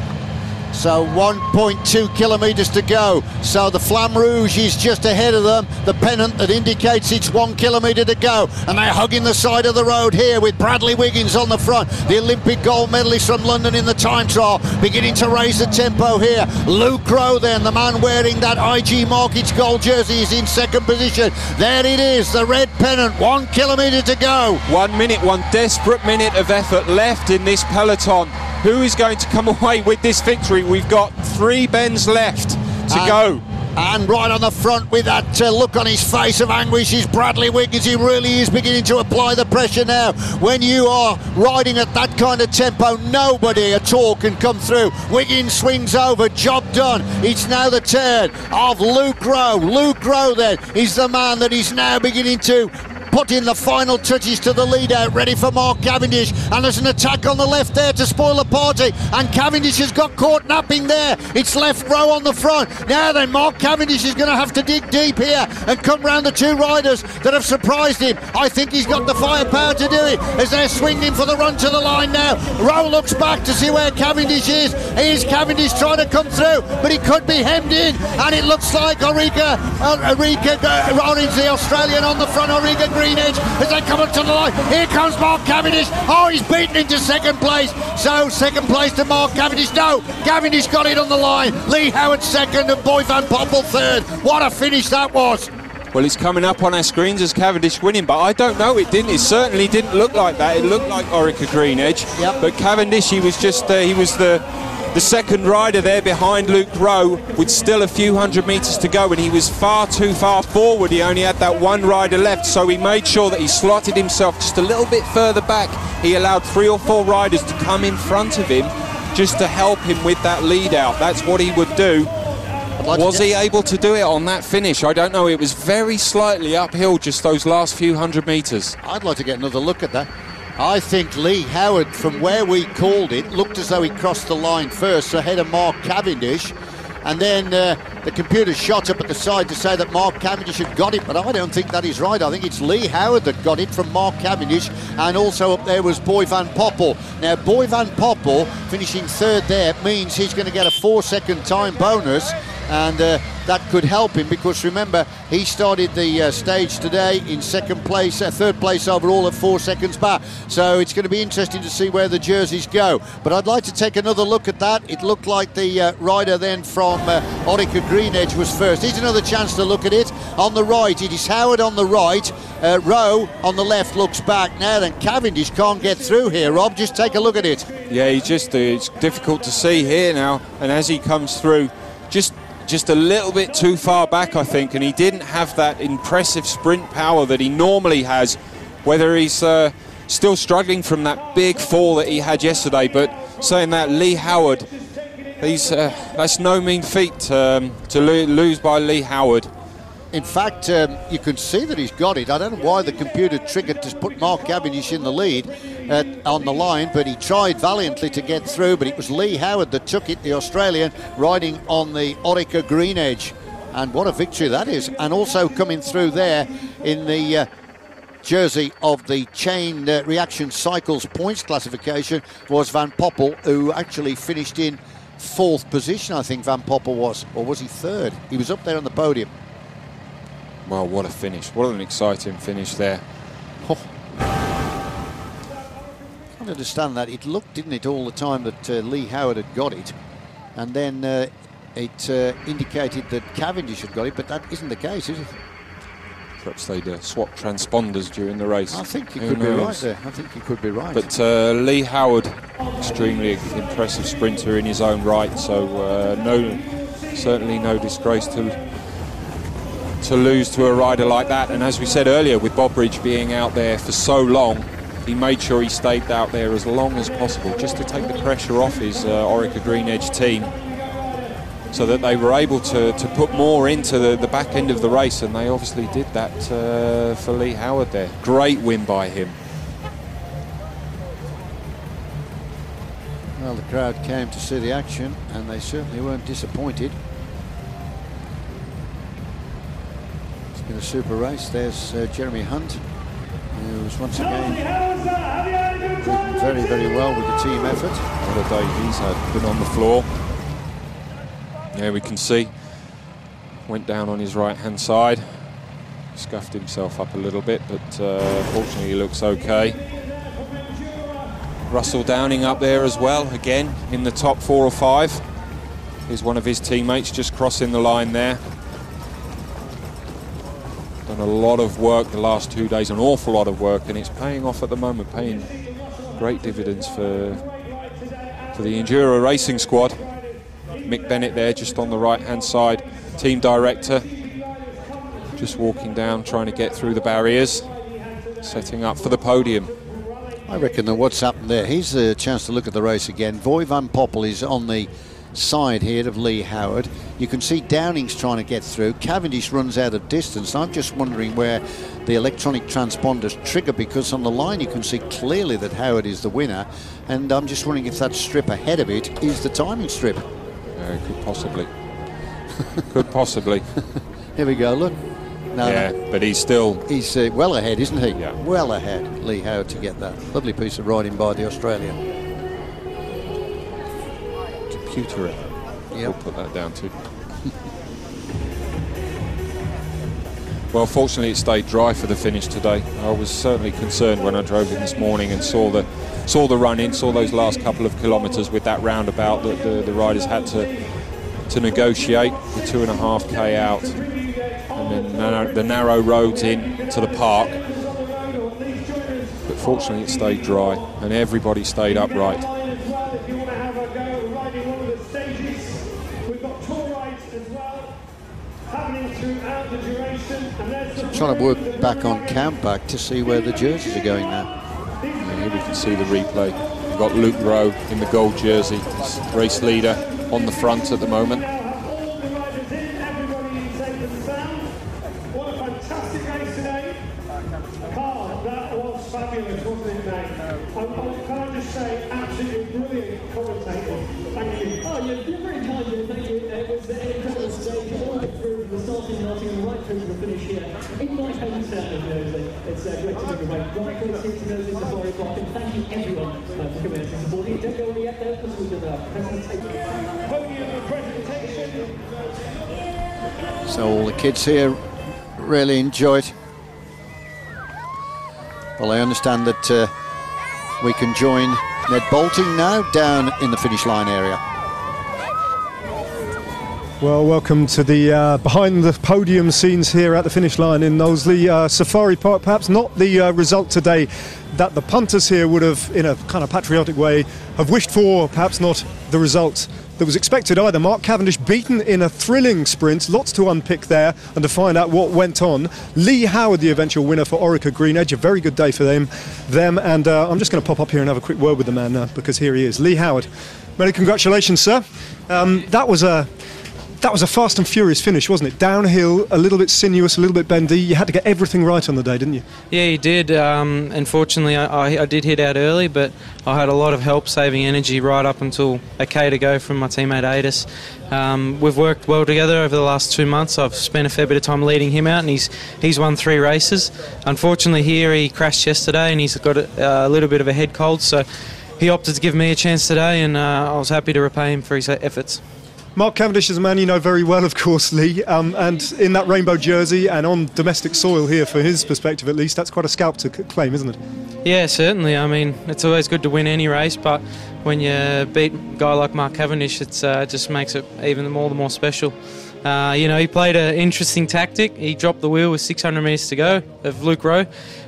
So 1.2 kilometres to go. So the Flamme Rouge is just ahead of them. The pennant that indicates it's 1 kilometre to go. And they're hugging the side of the road here with Bradley Wiggins on the front. The Olympic gold medalist from London in the time trial, beginning to raise the tempo here. Luke Rowe then, the man wearing that IG Markets gold jersey, is in 2nd position. There it is, the red pennant, 1 kilometre to go. 1 minute, one desperate minute of effort left in this peloton. Who is going to come away with this victory? We've got 3 bends left to go. And right on the front with that look on his face of anguish is Bradley Wiggins. He really is beginning to apply the pressure now. When you are riding at that kind of tempo, nobody at all can come through. Wiggins swings over, job done. It's now the turn of Luke Rowe. Luke Rowe then is the man that is now beginning to put in the final touches to the lead out, ready for Mark Cavendish, and there's an attack on the left there to spoil the party, and Cavendish has got caught napping there. It's left row on the front. Now then, Mark Cavendish is going to have to dig deep here and come round the two riders that have surprised him. I think he's got the firepower to do it as they're swinging for the run to the line now. Rowe looks back to see where Cavendish is. Here's Cavendish trying to come through, but he could be hemmed in, and it looks like Orica Orange, the Australian on the front, Orica Greenedge, as they come up to the line. Here comes Mark Cavendish. Oh, he's beaten into second place. So second place to Mark Cavendish. No, Cavendish got it on the line. Lee Howard second and Boy Van Poppel third. What a finish that was. Well, it's coming up on our screens as Cavendish winning, but I don't know, it certainly didn't look like that. It looked like Orica Greenedge. Yep. But Cavendish, he was the second rider there behind Luke Rowe with still a few hundred metres to go, and he was far too far forward. He only had that one rider left, so he made sure that he slotted himself just a little bit further back. He allowed 3 or 4 riders to come in front of him just to help him with that lead out. That's what he would do. Was he able to do it on that finish? I don't know. It was very slightly uphill just those last few hundred metres. I'd like to get another look at that. I think Lee Howard, from where we called it, looked as though he crossed the line first ahead of Mark Cavendish, and then the computer shot up at the side to say that Mark Cavendish had got it, but I don't think that is right. I think it's Lee Howard that got it from Mark Cavendish, and also up there was Boy Van Poppel. Now, Boy Van Poppel finishing third there means he's going to get a 4-second time bonus, and that could help him, because remember, he started the stage today in second place, third place overall at 4 seconds back. So it's going to be interesting to see where the jerseys go. But I'd like to take another look at that. It looked like the rider then from Orica Greenedge was first. Here's another chance to look at it. On the right, it is Howard on the right. Rowe on the left looks back. Now then, Cavendish can't get through here, Rob. Just take a look at it. Yeah, it's difficult to see here now, and as he comes through, just a little bit too far back, I think, and he didn't have that impressive sprint power that he normally has, whether he's still struggling from that big fall that he had yesterday. But saying that, Lee Howard, that's no mean feat to lose by Lee Howard. In fact, you can see that he's got it. I don't know why the computer triggered to put Mark Cavendish in the lead on the line, but he tried valiantly to get through, but it was Lee Howard that took it, the Australian, riding on the Orica Greenedge. And what a victory that is. And also coming through there in the jersey of the Chain Reaction Cycles points classification was Van Poppel, who actually finished in 4th position, I think Van Poppel was. Or was he 3rd? He was up there on the podium. Well, what a finish. What an exciting finish there. Oh. I can't understand that. It looked, didn't it, all the time that Lee Howard had got it. And then it indicated that Cavendish had got it, but that isn't the case, is it? Perhaps they'd swap transponders during the race. I think you could be right there. I think you could be right. But Lee Howard, extremely impressive sprinter in his own right, so certainly no disgrace to lose to a rider like that. And as we said earlier, with Bobridge being out there for so long, he made sure he stayed out there as long as possible, just to take the pressure off his Orica Greenedge team, so that they were able to put more into the back end of the race, and they obviously did that for Lee Howard there. Great win by him. Well, the crowd came to see the action, and they certainly weren't disappointed. It's been a super race. There's Jeremy Hunt, who was once again doing very, very well with the team effort. What a day he's had, been on the floor. Yeah, we can see, went down on his right-hand side, scuffed himself up a little bit, but fortunately he looks okay. Russell Downing up there as well, again in the top 4 or 5. Here's one of his teammates just crossing the line there. Done a lot of work the last 2 days, an awful lot of work, and it's paying off at the moment, paying great dividends for the Enduro Racing squad. Mick Bennett there just on the right-hand side, team director, just walking down, trying to get through the barriers, setting up for the podium. I reckon that what's happened there, here's a chance to look at the race again. Wout van Poppel is on the side here of Lee Howard. You can see Downing's trying to get through. Cavendish runs out of distance. I'm just wondering where the electronic transponders trigger, because on the line you can see clearly that Howard is the winner, and I'm just wondering if that strip ahead of it is the timing strip. Could possibly. Could possibly. Here we go, look. No. But he's well ahead, isn't he? Yeah. Well ahead, Lee Howard, to get that. Lovely piece of riding by the Australian. Computer error. Yep. We'll put that down too. Well, fortunately it stayed dry for the finish today. I was certainly concerned when I drove in this morning and saw the run-in, saw those last couple of kilometres with that roundabout that the riders had to negotiate, the 2.5k out, and then the narrow roads in to the park. But fortunately it stayed dry and everybody stayed upright. Trying to work back on countback to see where the jerseys are going now. And here we can see the replay. We've got Luke Rowe in the gold jersey, he's race leader on the front at the moment. What a fantastic race today. Carl, that was fabulous, wasn't it, mate? Can I just say, absolutely brilliant commentating. Thank you. Oh, you're very kind, thank you. It was an incredible stage all the way through the starting and Nottingham right through to the finish here. In my home town of Knowsley, it's great to be away. Right through to Knowsley Safari Park, and thank you everyone for coming out and supporting. Don't go away yet though, because we've got a presentation. Podium presentation. So all the kids here really enjoy it. Well, I understand that we can join Ned Boulting now down in the finish line area. Well, welcome to the behind the podium scenes here at the finish line in Knowsley Safari Park. Perhaps not the result today that the punters here would have, in a kind of patriotic way, have wished for. Perhaps not the result that was expected either. Mark Cavendish beaten in a thrilling sprint. Lots to unpick there and to find out what went on. Lee Howard, the eventual winner for Orica Green Edge. A very good day for them. And I'm just going to pop up here and have a quick word with the man because here he is. Lee Howard. Many congratulations, sir. That was a fast and furious finish, wasn't it? Downhill, a little bit sinuous, a little bit bendy. You had to get everything right on the day, didn't you? Yeah, you did. Unfortunately, I did hit out early, but I had a lot of help saving energy right up until a K to go from my teammate Adis. We've worked well together over the last 2 months. I've spent a fair bit of time leading him out, and he's won 3 races. Unfortunately, here he crashed yesterday, and he's got a little bit of a head cold, so he opted to give me a chance today, and I was happy to repay him for his efforts. Mark Cavendish is a man you know very well, of course, Lee, and in that rainbow jersey and on domestic soil here, for his perspective at least, that's quite a scalp to claim, isn't it? Yeah, certainly. I mean, it's always good to win any race, but when you beat a guy like Mark Cavendish, it just makes it even the more special. He played an interesting tactic. He dropped the wheel with 600 metres to go of Luke Rowe,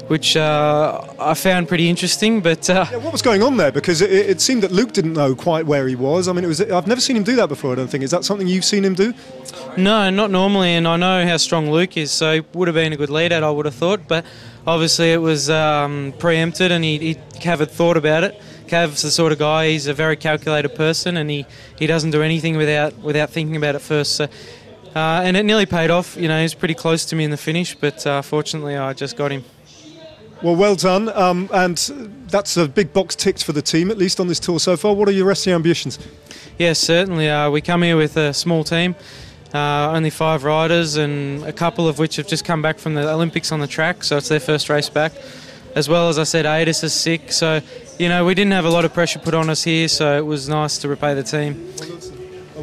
which I found pretty interesting. But what was going on there? Because it seemed that Luke didn't know quite where he was. I mean, I've never seen him do that before, I don't think. Is that something you've seen him do? No, not normally, and I know how strong Luke is, so he would have been a good lead out, I would have thought. But obviously it was preempted, and Cav had thought about it. Cav's the sort of guy, he's a very calculated person, and he doesn't do anything without thinking about it first. So, and it nearly paid off. He was pretty close to me in the finish, but fortunately I just got him. Well done, and that's a big box ticked for the team, at least on this tour so far. What are your rest of your ambitions? Yes, certainly. We come here with a small team, only 5 riders, and a couple of which have just come back from the Olympics on the track, so it's their first race back. As well as I said, Adis is sick, so we didn't have a lot of pressure put on us here, so it was nice to repay the team.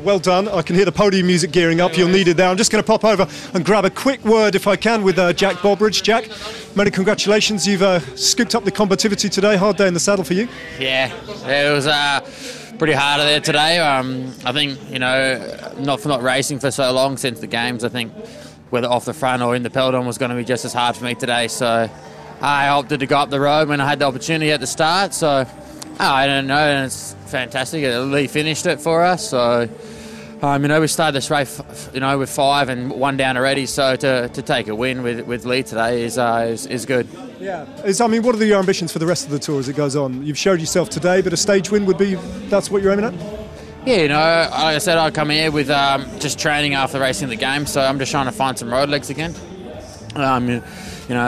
Well done. I can hear the podium music gearing up. You'll need it there. I'm just going to pop over and grab a quick word, if I can, with Jack Bobridge. Jack, many congratulations. You've scooped up the combativity today. Hard day in the saddle for you. Yeah, it was pretty hard there today. I think, not racing for so long since the games, I think whether off the front or in the peloton was going to be just as hard for me today. So I opted to go up the road when I had the opportunity at the start. So I don't know, and it's fantastic. Lee finished it for us, so We started this race, with 5 and 1 down already. So to take a win with Lee today is good. Yeah. What are your ambitions for the rest of the tour as it goes on? You've showed yourself today, but a stage win that's what you're aiming at? Yeah, like I said, I come here with just training after racing the game. So I'm just trying to find some road legs again.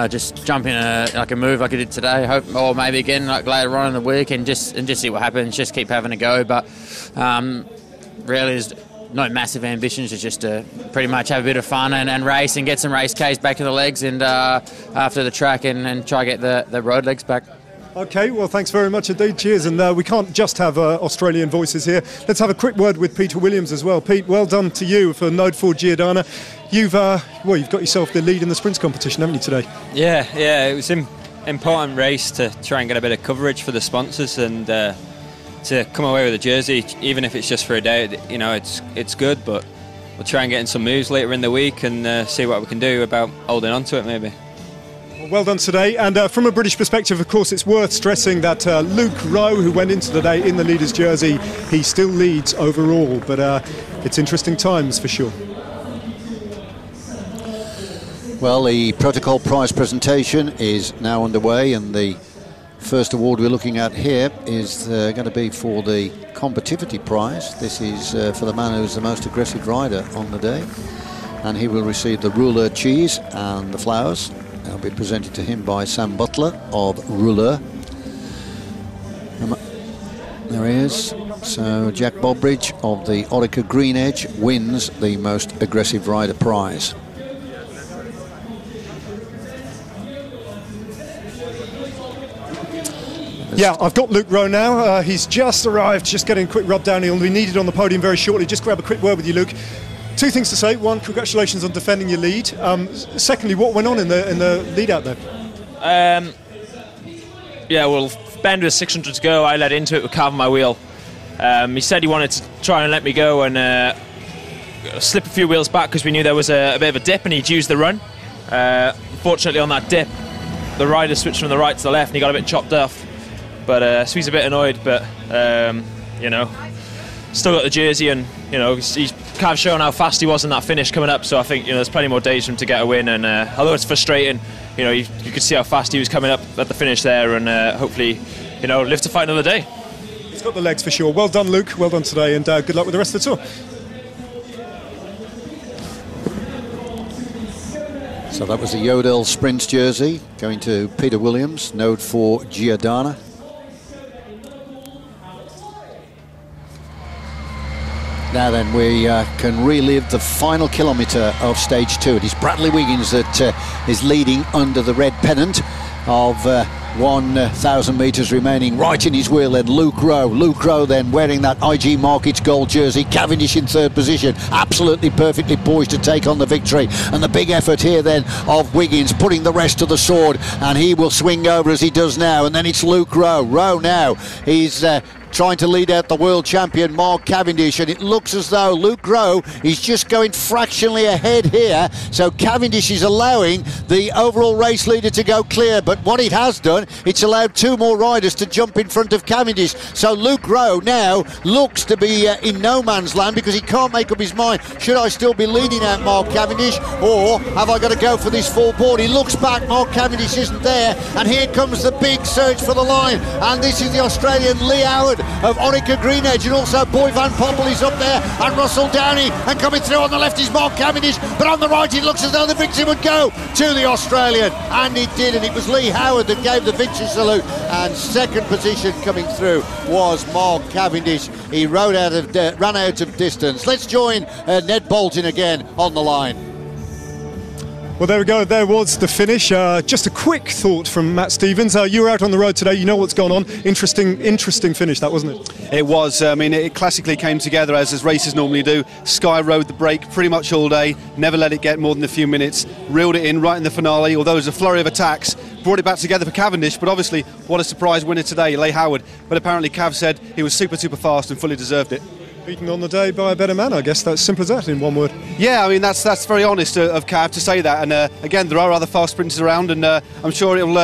Just jump in a move like I did today. Or maybe again like later on in the week, and just see what happens. Just keep having a go, but really, there's no massive ambitions. It's just to pretty much have a bit of fun and race and get some race K's back in the legs, and after the track and try to get the road legs back. Okay, well, thanks very much indeed. Cheers. And we can't just have Australian voices here. Let's have a quick word with Peter Williams as well. Pete, well done to you for Node 4 Giordana. You've got yourself the lead in the sprints competition, haven't you, today? Yeah, it was an important race to try and get a bit of coverage for the sponsors, and to come away with a jersey, even if it's just for a day, it's good, but we'll try and get in some moves later in the week and see what we can do about holding on to it maybe. Well done today, and from a British perspective, of course, it's worth stressing that Luke Rowe, who went into the day in the leader's jersey, he still leads overall, but it's interesting times for sure. Well, the protocol prize presentation is now underway, and the first award we're looking at here is going to be for the Combativity Prize. This is for the man who's the most aggressive rider on the day, and he will receive the Rouleur cheese and the flowers. They'll be presented to him by Sam Butler of Rouleur. There he is. So Jack Bobridge of the Orica Green Edge wins the most aggressive rider prize. Yeah, I've got Luke Rowe now. He's just arrived, just getting a quick rub down. He'll be needed on the podium very shortly. Just grab a quick word with you, Luke. 2 things to say. One, congratulations on defending your lead. Secondly, what went on in the lead out there? Ben with 600 to go. I led into it with carving my wheel. He said he wanted to try and let me go and slip a few wheels back because we knew there was a bit of a dip and he'd used the run. Unfortunately, on that dip, the rider switched from the right to the left and he got a bit chopped off. But so he's a bit annoyed, but still got the jersey, and he's kind of shown how fast he was in that finish coming up. So I think there's plenty more days for him to get a win, and although it's frustrating, you could see how fast he was coming up at the finish there, and hopefully live to fight another day. He's got the legs for sure. Well done, Luke. Well done today, and good luck with the rest of the tour. So that was the Yodel Sprints jersey going to Peter Williams, Node 4 Giordana. Now then, we can relive the final kilometre of stage 2. It is Bradley Wiggins that is leading under the red pennant of 1,000 metres remaining. Right in his wheel then Luke Rowe then wearing that IG Markets gold jersey. Cavendish in 3rd position, absolutely perfectly poised to take on the victory, and the big effort here then of Wiggins putting the rest to the sword, and he will swing over as he does now. And then it's Luke Rowe now, he's trying to lead out the world champion Mark Cavendish, and it looks as though Luke Rowe is just going fractionally ahead here, so Cavendish is allowing the overall race leader to go clear, but what it has done, it's allowed 2 more riders to jump in front of Cavendish. So Luke Rowe now looks to be in no man's land, because he can't make up his mind, should I still be leading out Mark Cavendish, or have I got to go for this full board? He looks back, Mark Cavendish isn't there, and here comes the big surge for the line, and this is the Australian Lee Howard of Orica Green Edge, and also Boy Van Poppel is up there, and Russell Downey, and coming through on the left is Mark Cavendish, but on the right it looks as though the victory would go to the Australian, and it did, and it was Lee Howard that gave the victory salute, and 2nd position coming through was Mark Cavendish. He ran out of distance. Let's join Ned Bolton again on the line. Well, there we go. There was the finish. Just a quick thought from Matt Stevens. You were out on the road today. You know what's gone on. Interesting finish, that wasn't it? It was. It classically came together as races normally do. Sky rode the brake pretty much all day. Never let it get more than a few minutes. Reeled it in right in the finale. Although it was a flurry of attacks, brought it back together for Cavendish. But obviously, what a surprise winner today, Lee Howard. But apparently, Cav said he was super fast and fully deserved it. Beaten on the day by a better man, I guess. That's simple as that in one word. Yeah, that's very honest of Cav to say that. And again, there are other fast sprinters around, and I'm sure it'll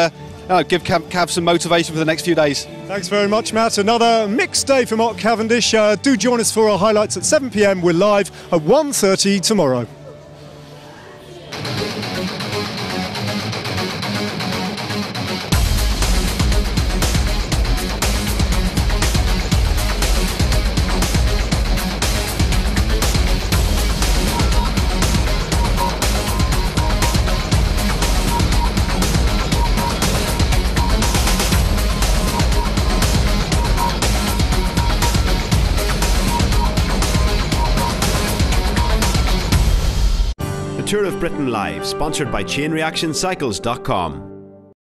give Cav some motivation for the next few days. Thanks very much, Matt. Another mixed day for Mark Cavendish. Do join us for our highlights at 7 p.m. We're live at 1:30 tomorrow. Tour of Britain Live, sponsored by ChainReactionCycles.com.